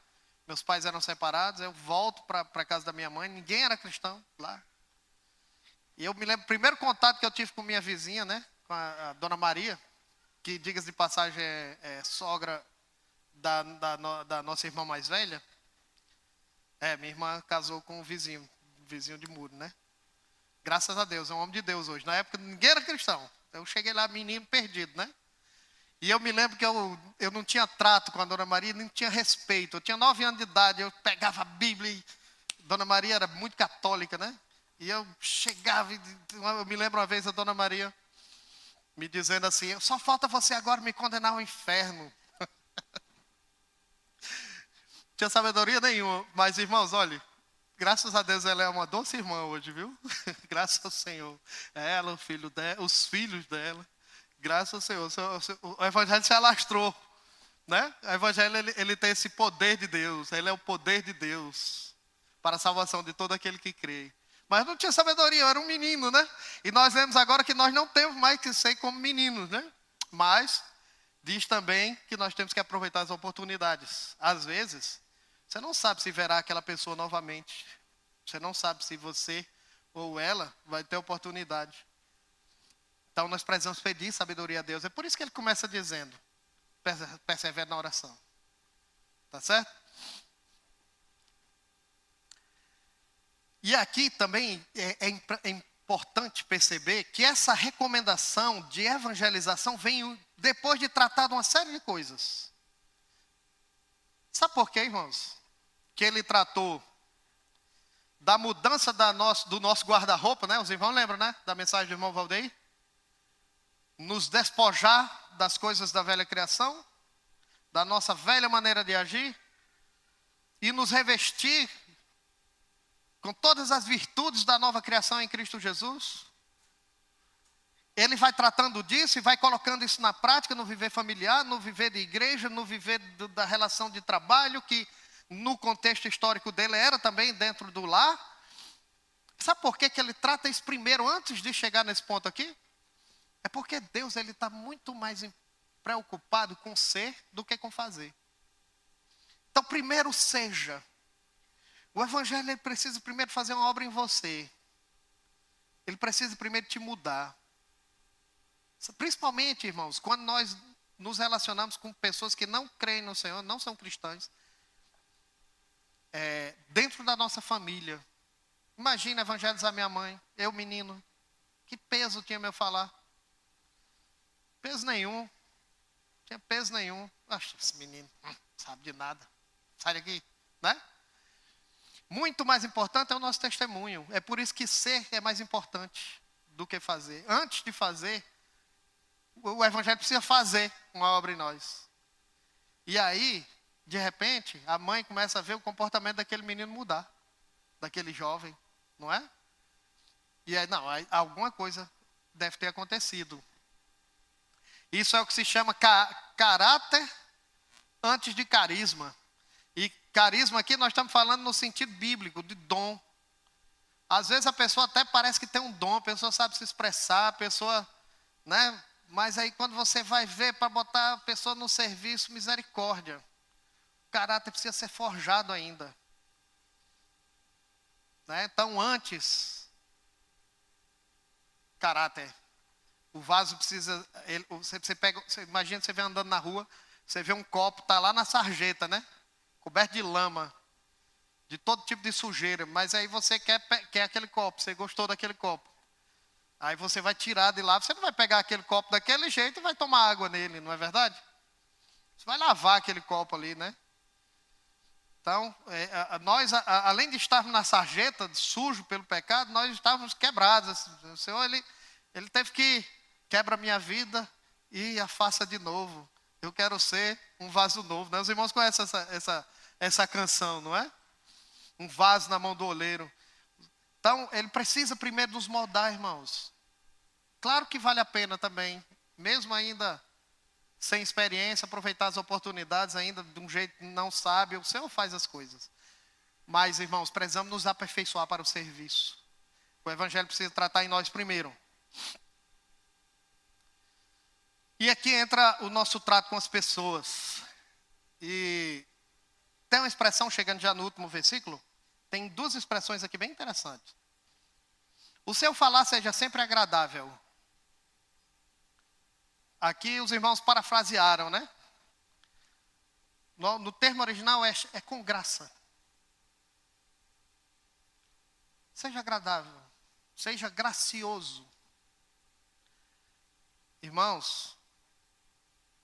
meus pais eram separados, eu volto para a casa da minha mãe, ninguém era cristão lá. E eu me lembro, o primeiro contato que eu tive com minha vizinha, né, com a dona Maria, que, diga-se de passagem, é sogra da nossa irmã mais velha. Minha irmã casou com um vizinho de muro, né? Graças a Deus, é um homem de Deus hoje. Na época ninguém era cristão. Eu cheguei lá, menino perdido, né? E eu me lembro que eu não tinha trato com a dona Maria, nem tinha respeito. Eu tinha 9 anos de idade, eu pegava a Bíblia e dona Maria era muito católica, né? E eu chegava, eu me lembro uma vez a dona Maria me dizendo assim: só falta você agora me condenar ao inferno. Não tinha sabedoria nenhuma. Mas, irmãos, olha, graças a Deus ela é uma doce irmã hoje, viu? Graças ao Senhor. Ela, o filho dela, os filhos dela. Graças ao Senhor. O evangelho se alastrou, né? O evangelho ele tem esse poder de Deus. Ele é o poder de Deus para a salvação de todo aquele que crê. Mas não tinha sabedoria, eu era um menino, né? E nós vemos agora que nós não temos mais que ser como meninos, né? Mas diz também que nós temos que aproveitar as oportunidades. Às vezes, você não sabe se verá aquela pessoa novamente. Você não sabe se você ou ela vai ter oportunidade. Então nós precisamos pedir sabedoria a Deus. É por isso que ele começa dizendo: persevere na oração. Tá certo? E aqui também é importante perceber que essa recomendação de evangelização vem depois de tratar de uma série de coisas. Sabe por quê, irmãos? Que ele tratou da mudança do nosso guarda-roupa, né? Os irmãos lembram, né? Da mensagem do irmão Valdeir? Nos despojar das coisas da velha criação, da nossa velha maneira de agir, e nos revestir com todas as virtudes da nova criação em Cristo Jesus. Ele vai tratando disso e vai colocando isso na prática, no viver familiar, no viver de igreja, no viver da relação de trabalho, que no contexto histórico dele era também dentro do lar. Sabe por que ele trata isso primeiro, antes de chegar nesse ponto aqui? É porque Deus está muito mais preocupado com ser do que com fazer. Então, primeiro seja. O evangelho ele precisa primeiro fazer uma obra em você. Ele precisa primeiro te mudar. Principalmente, irmãos, quando nós nos relacionamos com pessoas que não creem no Senhor, não são cristãs, dentro da nossa família. Imagina evangelizar minha mãe, eu menino. Que peso tinha meu falar? Peso nenhum. Tinha peso nenhum. Acho esse menino não sabe de nada. Sai daqui, né? Muito mais importante é o nosso testemunho. É por isso que ser é mais importante do que fazer. Antes de fazer, o evangelho precisa fazer uma obra em nós. E aí, de repente, a mãe começa a ver o comportamento daquele menino mudar. Daquele jovem, não é? E aí, não, alguma coisa deve ter acontecido. Isso é o que se chama caráter antes de carisma. E carisma aqui nós estamos falando no sentido bíblico, de dom. Às vezes a pessoa até parece que tem um dom, a pessoa sabe se expressar, a pessoa, né? Mas aí quando você vai ver para botar a pessoa no serviço, misericórdia. O caráter precisa ser forjado ainda. Né? Então antes, caráter. O vaso precisa, você imagina, você vem andando na rua, você vê um copo, está lá na sarjeta, né? Coberto de lama, de todo tipo de sujeira, mas aí você quer aquele copo, você gostou daquele copo. Aí você vai tirar de lá, você não vai pegar aquele copo daquele jeito e vai tomar água nele, não é verdade? Você vai lavar aquele copo ali, né? Então, nós, além de estarmos na sarjeta, sujo pelo pecado, nós estávamos quebrados. O Senhor, ele teve que quebra a minha vida e a faça de novo. Eu quero ser um vaso novo. Né? Os irmãos conhecem essa canção, não é? Um vaso na mão do oleiro. Então, ele precisa primeiro nos moldar, irmãos. Claro que vale a pena também, mesmo ainda sem experiência, aproveitar as oportunidades ainda de um jeito não sábio. O Senhor faz as coisas. Mas, irmãos, precisamos nos aperfeiçoar para o serviço. O evangelho precisa tratar em nós primeiro. E aqui entra o nosso trato com as pessoas. E tem uma expressão, chegando já no último versículo, tem duas expressões aqui bem interessantes. O seu falar seja sempre agradável. Aqui os irmãos parafrasearam, né? No termo original é com graça. Seja agradável, seja gracioso. Irmãos,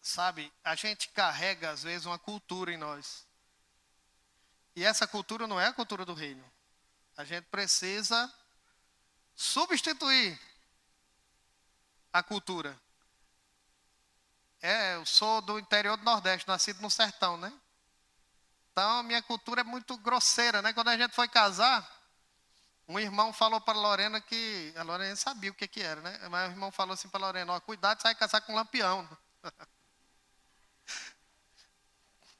sabe, a gente carrega às vezes uma cultura em nós. E essa cultura não é a cultura do reino. A gente precisa substituir a cultura. Eu sou do interior do Nordeste, nascido no sertão, né? Então a minha cultura é muito grosseira, né? Quando a gente foi casar, um irmão falou para a Lorena que... A Lorena sabia o que era, né? Mas o irmão falou assim para a Lorena, cuidado, você vai casar com um lampião.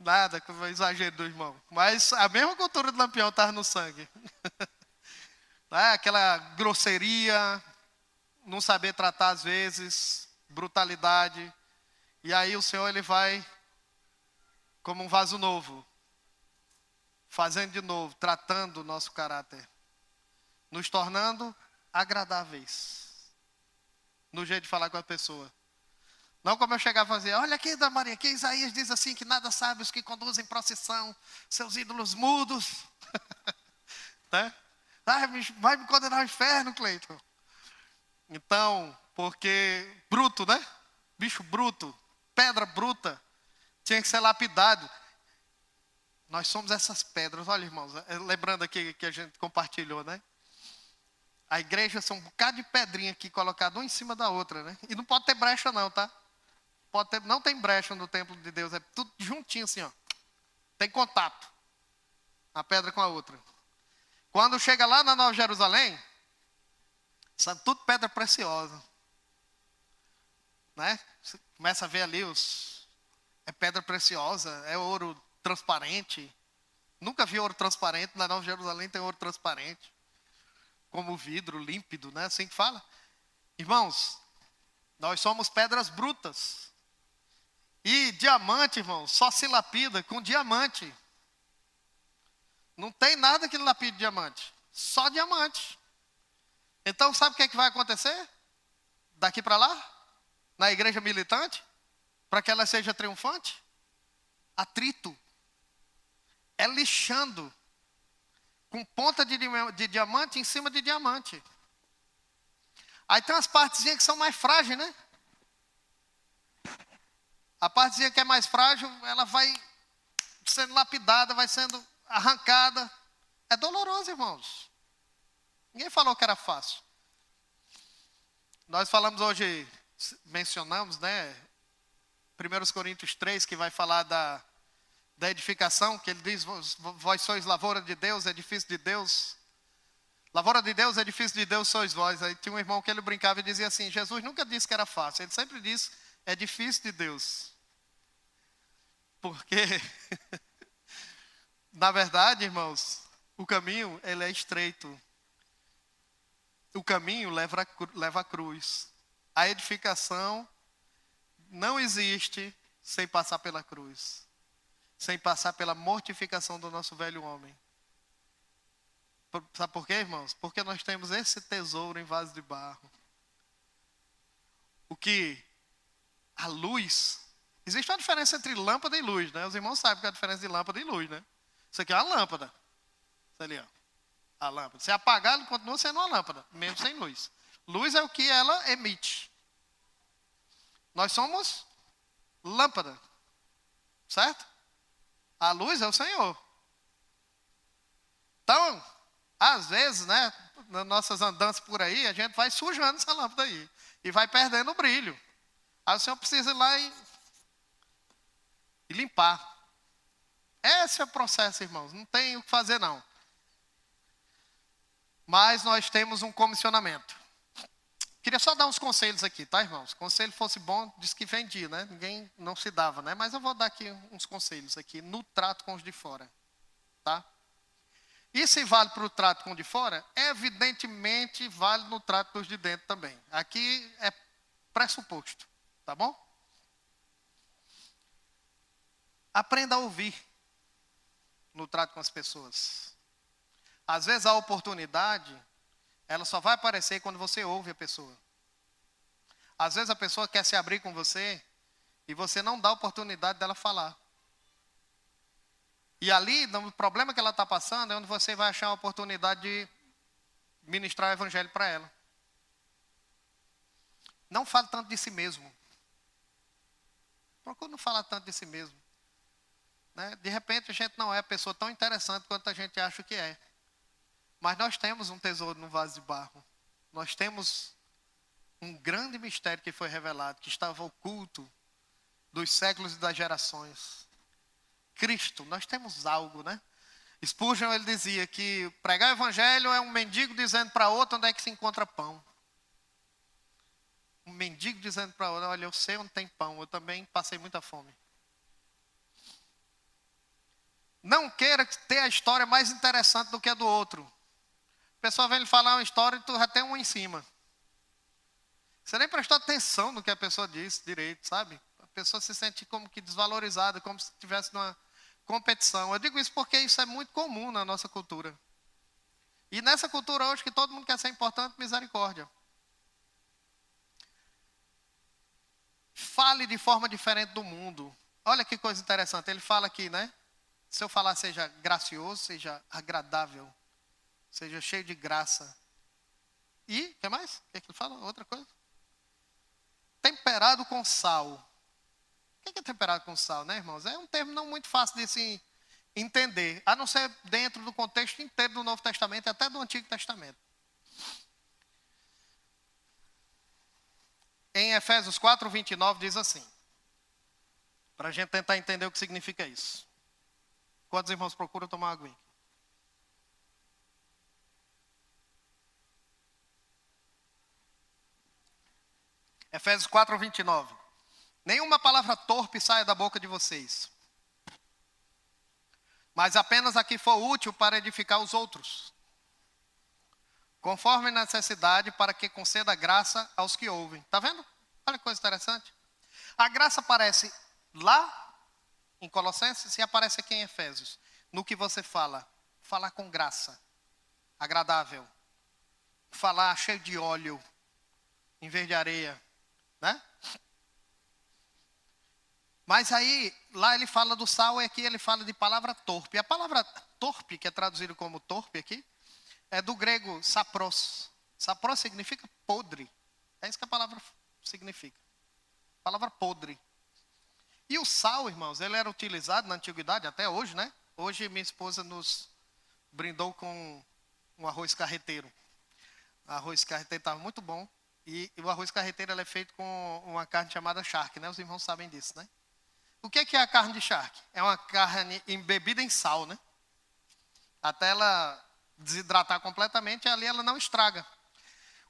Nada, com o exagero do irmão. Mas a mesma cultura do lampião estava no sangue. Aquela grosseria, não saber tratar às vezes, brutalidade. E aí o Senhor ele vai como um vaso novo, fazendo de novo, tratando o nosso caráter, nos tornando agradáveis no jeito de falar com a pessoa. Não como eu chegava a dizer, olha aqui, Dona Maria, que Isaías diz assim, que nada sabe os que conduzem procissão, seus ídolos mudos. Né? Vai me condenar ao inferno, Cleiton. Então, porque bruto, né? Bicho bruto, pedra bruta, tinha que ser lapidado. Nós somos essas pedras, olha, irmãos, lembrando aqui que a gente compartilhou, né? A igreja são um bocado de pedrinha aqui colocada uma em cima da outra, né? E não pode ter brecha não, tá? Não tem brecha no templo de Deus, é tudo juntinho assim, ó. Tem contato, a pedra com a outra. Quando chega lá na Nova Jerusalém, são tudo pedra preciosa. Né? Você começa a ver ali é pedra preciosa, é ouro transparente. Nunca vi ouro transparente, na Nova Jerusalém tem ouro transparente. Como vidro, límpido, né? Assim que fala. Irmãos, nós somos pedras brutas. E diamante, irmãos, só se lapida com diamante. Não tem nada que lapide diamante. Só diamante. Então, sabe o que vai acontecer? Daqui para lá? Na igreja militante? Para que ela seja triunfante? Atrito. É lixando. Com ponta de diamante em cima de diamante. Aí tem umas partezinhas que são mais frágeis, né? A partezinha que é mais frágil, ela vai sendo lapidada, vai sendo arrancada. É doloroso, irmãos. Ninguém falou que era fácil. Nós falamos hoje, mencionamos, né? 1 Coríntios 3, que vai falar da edificação, que ele diz, vós sois lavoura de Deus, edifício de Deus. Lavoura de Deus, edifício de Deus sois vós. Aí tinha um irmão que ele brincava e dizia assim, Jesus nunca disse que era fácil, ele sempre disse, edifício de Deus. Porque, na verdade, irmãos, o caminho, ele é estreito. O caminho leva à cruz. A edificação não existe sem passar pela cruz. Sem passar pela mortificação do nosso velho homem. Sabe por quê, irmãos? Porque nós temos esse tesouro em vaso de barro. O que a luz... Existe uma diferença entre lâmpada e luz, né? Os irmãos sabem que é a diferença de lâmpada e luz, né? Isso aqui é uma lâmpada. Isso ali, ó. A lâmpada. Se apagar, ela continua sendo uma lâmpada, mesmo sem luz. Luz é o que ela emite. Nós somos lâmpada. Certo? A luz é o Senhor. Então, às vezes, né, nas nossas andanças por aí, a gente vai sujando essa lâmpada aí. E vai perdendo o brilho. Aí o Senhor precisa ir lá e limpar. Esse é o processo, irmãos. Não tem o que fazer, não. Mas nós temos um comissionamento. Queria só dar uns conselhos aqui, tá, irmãos? Se conselho fosse bom, diz que vendia, né? Ninguém não se dava, né? Mas eu vou dar aqui uns conselhos aqui no trato com os de fora, tá? E se vale para o trato com os de fora, evidentemente vale no trato com os de dentro também. Aqui é pressuposto, tá bom? Aprenda a ouvir no trato com as pessoas. Às vezes a oportunidade, ela só vai aparecer quando você ouve a pessoa. Às vezes a pessoa quer se abrir com você e você não dá a oportunidade dela falar. E ali, o problema que ela está passando é onde você vai achar a oportunidade de ministrar o evangelho para ela. Não fale tanto de si mesmo. Procure não falar tanto de si mesmo. Né? De repente a gente não é a pessoa tão interessante quanto a gente acha que é. Mas nós temos um tesouro no vaso de barro. Nós temos um grande mistério que foi revelado, que estava oculto dos séculos e das gerações. Cristo, nós temos algo, né? Spurgeon, ele dizia que pregar o evangelho é um mendigo dizendo para outro onde é que se encontra pão. Um mendigo dizendo para outro, olha, eu sei onde tem pão, eu também passei muita fome. Não queira ter a história mais interessante do que a do outro. A pessoa vem lhe falar uma história e tu já tem uma em cima. Você nem prestou atenção no que a pessoa disse direito, sabe? A pessoa se sente como que desvalorizada, como se estivesse numa competição. Eu digo isso porque isso é muito comum na nossa cultura. E nessa cultura hoje que todo mundo quer ser importante, misericórdia. fale de forma diferente do mundo. Olha que coisa interessante. Ele fala aqui, né? Se eu falar seja gracioso, seja agradável, seja cheio de graça. E, o que mais? O que ele fala? Outra coisa? Temperado com sal. O que é temperado com sal, né, irmãos? É um termo não muito fácil de se entender, a não ser dentro do contexto inteiro do Novo Testamento e até do Antigo Testamento. Em Efésios 4:29 diz assim, para a gente tentar entender o que significa isso. Quantos irmãos procuram tomar água? Efésios 4:29. Nenhuma palavra torpe saia da boca de vocês, mas apenas a que for útil para edificar os outros, conforme necessidade, para que conceda graça aos que ouvem. Está vendo? Olha que coisa interessante. A graça aparece lá em Colossenses e aparece aqui em Efésios. No que você fala. Falar com graça. Agradável. Falar cheio de óleo. Em vez de areia. Né? Mas aí, lá ele fala do sal e aqui ele fala de palavra torpe. A palavra torpe, que é traduzido como torpe aqui, é do grego sapros. Sapros significa podre. É isso que a palavra significa. Palavra podre. E o sal, irmãos, ele era utilizado na antiguidade, até hoje, né? Hoje minha esposa nos brindou com um arroz carreteiro. O arroz carreteiro estava muito bom. E o arroz carreteiro ele é feito com uma carne chamada charque, né? Os irmãos sabem disso, né? O que é a carne de charque? É uma carne embebida em sal, né? Até ela desidratar completamente, ali ela não estraga.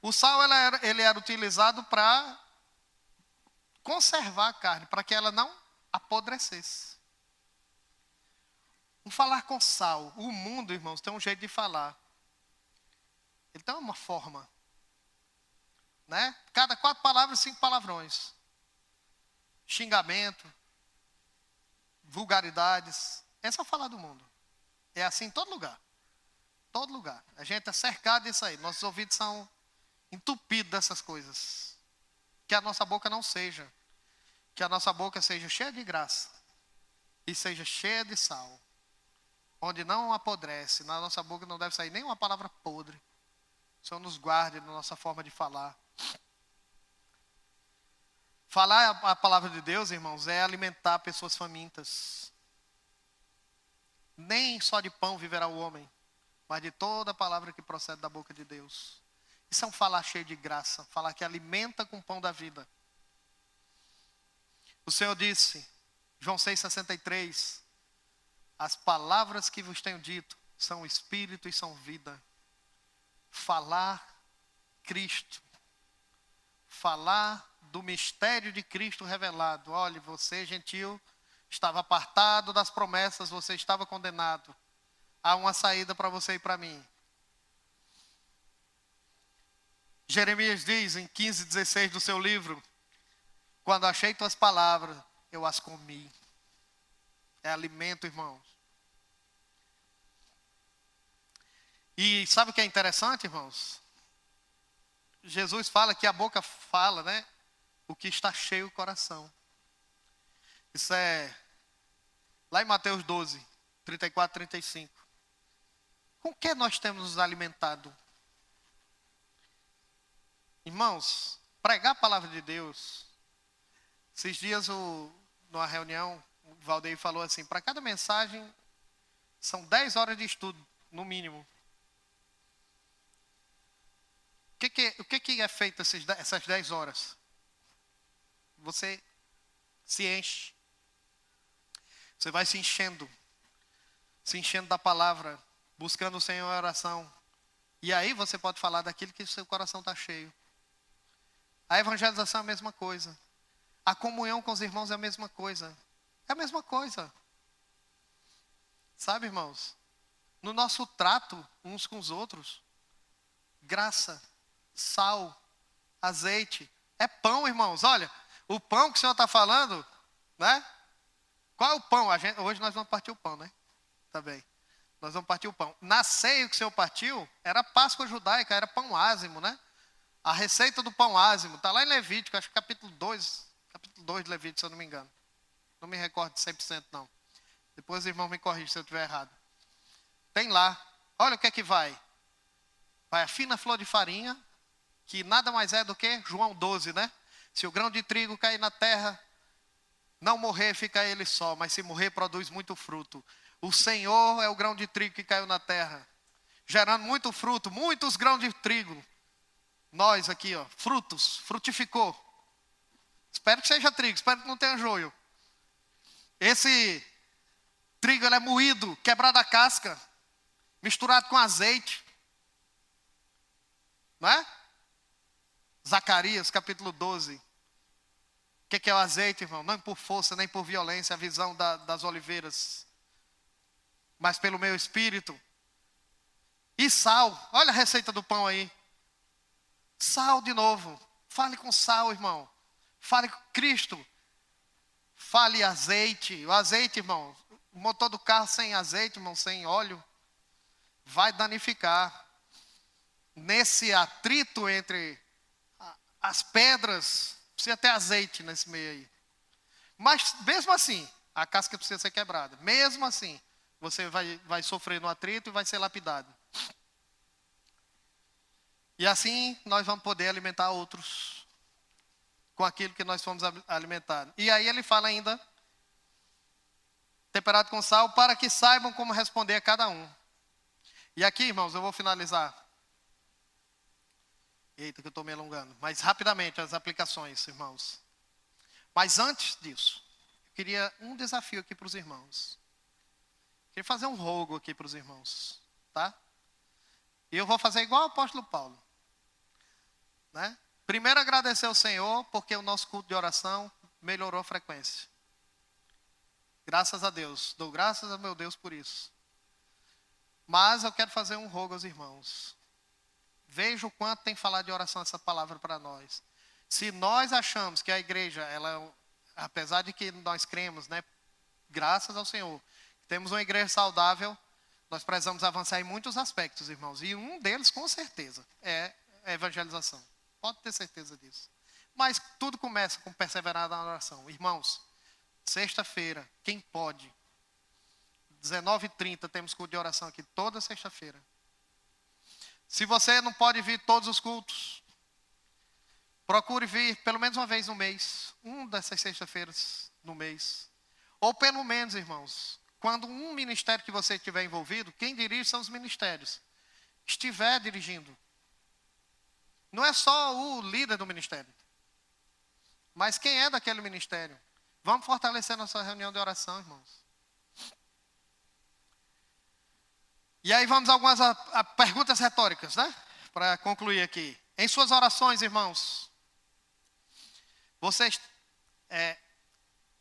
O sal ele era utilizado para conservar a carne, para que ela não apodrecesse. Um falar com sal. O mundo, irmãos, tem um jeito de falar. Ele tem uma forma. Né? Cada 4 palavras, 5 palavrões. Xingamento. Vulgaridades. Essa é a fala do mundo. É assim em todo lugar. Todo lugar. A gente é cercado disso aí. Nossos ouvidos são entupidos dessas coisas. Que a nossa boca não seja. Que a nossa boca seja cheia de graça. E seja cheia de sal. Onde não apodrece. Na nossa boca não deve sair nenhuma palavra podre. O Senhor nos guarde na nossa forma de falar. Falar a palavra de Deus, irmãos, é alimentar pessoas famintas. Nem só de pão viverá o homem, mas de toda a palavra que procede da boca de Deus. Isso é um falar cheio de graça, falar que alimenta com o pão da vida. O Senhor disse, João 6,63, as palavras que vos tenho dito são espírito e são vida. Falar Cristo. Falar do mistério de Cristo revelado. Olhe, você, gentil, estava apartado das promessas, você estava condenado. Há uma saída para você e para mim. Jeremias diz em 15:16 do seu livro, quando achei tuas palavras, eu as comi. É alimento, irmãos. E sabe o que é interessante, irmãos? Jesus fala que a boca fala, né? O que está cheio o coração. Isso é lá em Mateus 12, 34, 35. Com o que nós temos nos alimentado? Irmãos, pregar a palavra de Deus. Esses dias, numa reunião, o Valdeir falou assim, para cada mensagem, são 10 horas de estudo, no mínimo. O que é feito essas 10 horas? Você se enche. Você vai se enchendo da palavra, buscando o Senhor em oração. E aí você pode falar daquilo que o seu coração está cheio. A evangelização é a mesma coisa. A comunhão com os irmãos é a mesma coisa. É a mesma coisa. Sabe, irmãos? No nosso trato uns com os outros, graça, sal, azeite, é pão, irmãos. Olha, o pão que o Senhor está falando, né? Qual é o pão? Hoje nós vamos partir o pão, né? Tá bem. Nós vamos partir o pão. Na ceia que o Senhor partiu, era Páscoa judaica, era pão ázimo, né? A receita do pão ázimo, está lá em Levítico, acho que capítulo 2, Capítulo 2 de Levítico, se eu não me engano. Não me recordo de 100% não. Depois os irmãos me corrigem se eu estiver errado. Tem lá. Olha o que é que vai. Vai a fina flor de farinha, que nada mais é do que João 12, né? Se o grão de trigo cair na terra, não morrer, fica ele só, mas se morrer, produz muito fruto. O Senhor é o grão de trigo que caiu na terra, gerando muito fruto, muitos grãos de trigo. Nós aqui, ó, frutos, frutificou. Espero que seja trigo, espero que não tenha joio. Esse trigo ele é moído, quebrado a casca, misturado com azeite. Não é? Zacarias, capítulo 12. O que é o azeite, irmão? Não por força, nem por violência, a visão das oliveiras, mas pelo meu espírito. E sal, olha a receita do pão aí. Sal de novo. Fale com sal, irmão. Fale com Cristo. Fale azeite. O azeite, irmão, o motor do carro sem azeite, irmão, sem óleo, vai danificar. Nesse atrito entre as pedras, precisa ter azeite nesse meio aí. Mas mesmo assim, a casca precisa ser quebrada. Mesmo assim, você vai sofrer no atrito e vai ser lapidado. E assim nós vamos poder alimentar outros com aquilo que nós fomos alimentados. E aí ele fala ainda, temperado com sal, para que saibam como responder a cada um. E aqui, irmãos, eu vou finalizar. Eita, que eu estou me alongando. Mas rapidamente as aplicações, irmãos. Mas antes disso, eu queria um desafio aqui para os irmãos. Eu queria fazer um rogo aqui para os irmãos. Tá? E eu vou fazer igual o apóstolo Paulo. Né? Primeiro agradecer ao Senhor, porque o nosso culto de oração melhorou a frequência. Graças a Deus. Dou graças a meu Deus por isso. Mas eu quero fazer um rogo aos irmãos. Veja o quanto tem falado de oração essa palavra para nós. Se nós achamos que a igreja, ela, apesar de que nós cremos, né, graças ao Senhor, temos uma igreja saudável, nós precisamos avançar em muitos aspectos, irmãos. E um deles, com certeza, é a evangelização. Pode ter certeza disso. Mas tudo começa com perseverar na oração. Irmãos, sexta-feira, quem pode? 19h30 temos culto de oração aqui toda sexta-feira. Se você não pode vir todos os cultos, procure vir pelo menos uma vez no mês. Dessas sexta-feiras no mês. Ou pelo menos, irmãos, quando um ministério que você estiver envolvido, quem dirige são os ministérios. Estiver dirigindo. Não é só o líder do ministério. Mas quem é daquele ministério. Vamos fortalecer nossa reunião de oração, irmãos. E aí vamos a algumas perguntas retóricas, né? Para concluir aqui. Em suas orações, irmãos, vocês,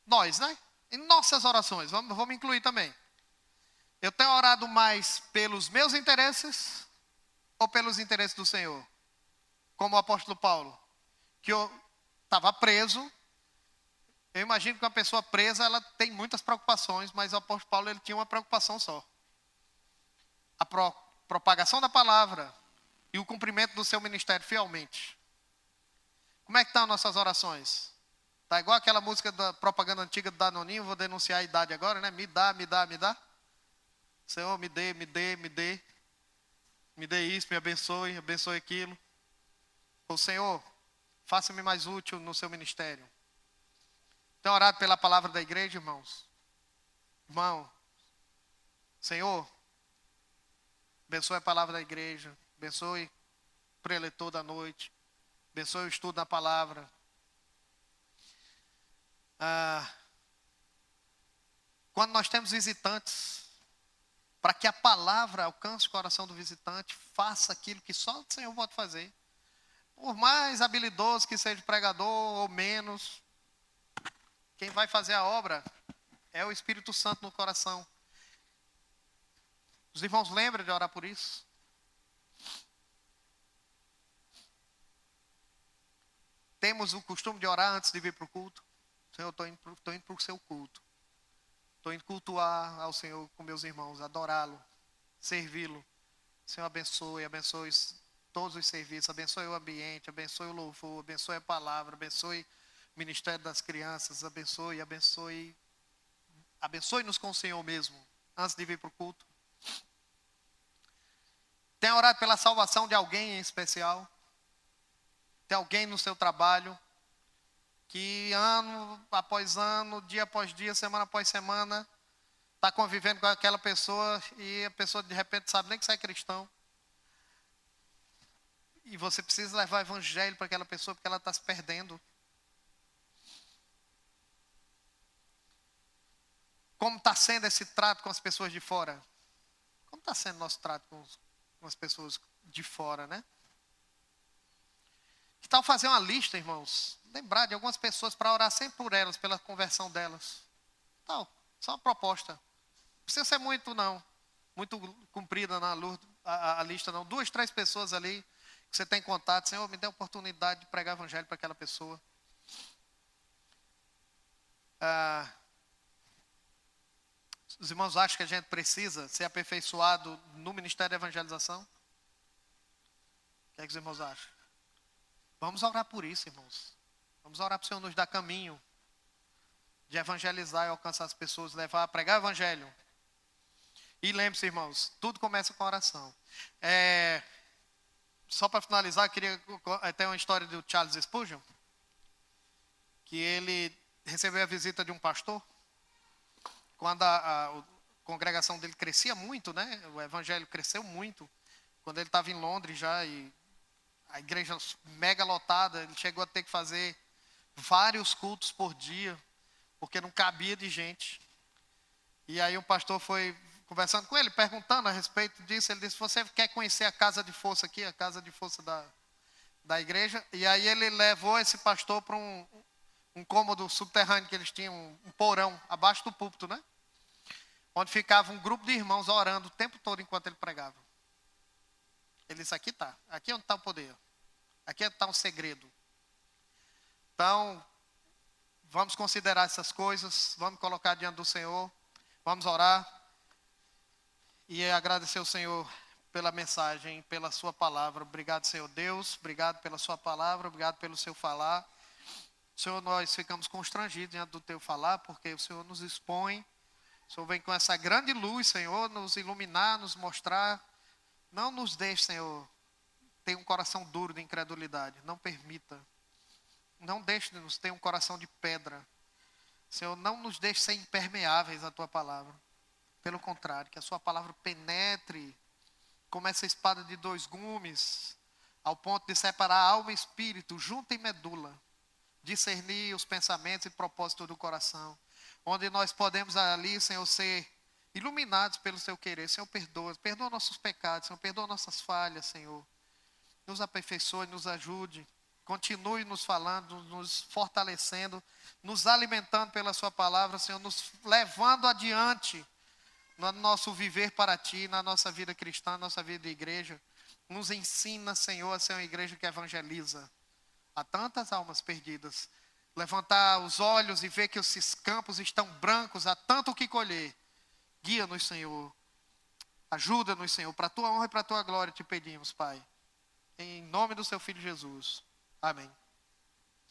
nós, né? Em nossas orações, vou me incluir também. Eu tenho orado mais pelos meus interesses ou pelos interesses do Senhor? Como o apóstolo Paulo, que eu estava preso. Eu imagino que uma pessoa presa, ela tem muitas preocupações, mas o apóstolo Paulo, ele tinha uma preocupação só. A propagação da palavra e o cumprimento do seu ministério fielmente. Como é que estão nossas orações? Está igual aquela música da propaganda antiga do Danoninho, vou denunciar a idade agora, né? Me dá, me dá, me dá. Senhor, me dê, me dê, me dê. Me dê isso, me abençoe, abençoe aquilo. O Senhor, faça-me mais útil no seu ministério. Tem orado pela palavra da igreja, irmãos? Irmão, Senhor, abençoe a palavra da igreja, abençoe o preletor da noite, abençoe o estudo da palavra. Quando nós temos visitantes, para que a palavra alcance o coração do visitante, faça aquilo que só o Senhor pode fazer. Por mais habilidoso que seja o pregador ou menos, quem vai fazer a obra é o Espírito Santo no coração. Os irmãos lembram de orar por isso? Temos o costume de orar antes de vir para o culto. Senhor, estou indo para o seu culto. Estou indo cultuar ao Senhor com meus irmãos, adorá-lo, servi-lo. Senhor, abençoe todos os serviços, abençoe o ambiente, abençoe o louvor, abençoe a palavra, abençoe o ministério das crianças, abençoe-nos com o Senhor mesmo, antes de vir para o culto. Tem orado pela salvação de alguém em especial? Tem alguém no seu trabalho que ano após ano, dia após dia, semana após semana, está convivendo com aquela pessoa e a pessoa de repente sabe nem que você é cristão? E você precisa levar o evangelho para aquela pessoa porque ela está se perdendo. Como está sendo esse trato com as pessoas de fora? Como está sendo o nosso trato com as pessoas de fora, né? Que tal fazer uma lista, irmãos? Lembrar de algumas pessoas para orar sempre por elas, pela conversão delas. Tal, só uma proposta. Não precisa ser muito, não. Muito comprida a lista, não. 2, 3 pessoas ali que você tem contato. Senhor, me dê a oportunidade de pregar evangelho para aquela pessoa. Os irmãos acham que a gente precisa ser aperfeiçoado no ministério de evangelização? O que é que os irmãos acham? Vamos orar por isso, irmãos. Vamos orar para o Senhor nos dar caminho de evangelizar e alcançar as pessoas, levar a pregar o evangelho. E lembre-se, irmãos, tudo começa com oração. Só para finalizar, tem uma história do Charles Spurgeon, que ele recebeu a visita de um pastor, quando a congregação dele crescia muito, né? O evangelho cresceu muito, quando ele estava em Londres já, e a igreja mega lotada, ele chegou a ter que fazer vários cultos por dia, porque não cabia de gente. E aí o pastor foi conversando com ele, perguntando a respeito disso. Ele disse: você quer conhecer a casa de força aqui, a casa de força da igreja? E aí ele levou esse pastor para um cômodo subterrâneo que eles tinham, um porão, abaixo do púlpito, né? Onde ficava um grupo de irmãos orando o tempo todo enquanto ele pregava. Ele disse: aqui está, aqui é onde está o poder, aqui é onde está o segredo. Então, vamos considerar essas coisas, vamos colocar diante do Senhor, vamos orar e agradecer ao Senhor pela mensagem, pela sua palavra. Obrigado, Senhor Deus, obrigado pela sua palavra, obrigado pelo seu falar. Senhor, nós ficamos constrangidos diante do teu falar, porque o Senhor nos expõe, o Senhor vem com essa grande luz, Senhor, nos iluminar, nos mostrar. Não nos deixe, Senhor, ter um coração duro de incredulidade, não permita. Não deixe-nos ter um coração de pedra. Senhor, não nos deixe ser impermeáveis à tua palavra. Pelo contrário, que a sua palavra penetre como essa espada de 2 gumes, ao ponto de separar alma e espírito, junta e medula, discernir os pensamentos e propósitos do coração, onde nós podemos ali, Senhor, ser iluminados pelo seu querer. Senhor, perdoa nossos pecados, Senhor, perdoa nossas falhas, Senhor. Nos aperfeiçoe, nos ajude. Continue nos falando, nos fortalecendo, nos alimentando pela sua palavra, Senhor, nos levando adiante no nosso viver para ti, na nossa vida cristã, na nossa vida de igreja. Nos ensina, Senhor, a ser uma igreja que evangeliza a tantas almas perdidas. Levantar os olhos e ver que esses campos estão brancos, há tanto o que colher. Guia-nos, Senhor. Ajuda-nos, Senhor, para a tua honra e para a tua glória te pedimos, Pai. Em nome do seu Filho Jesus. Amém.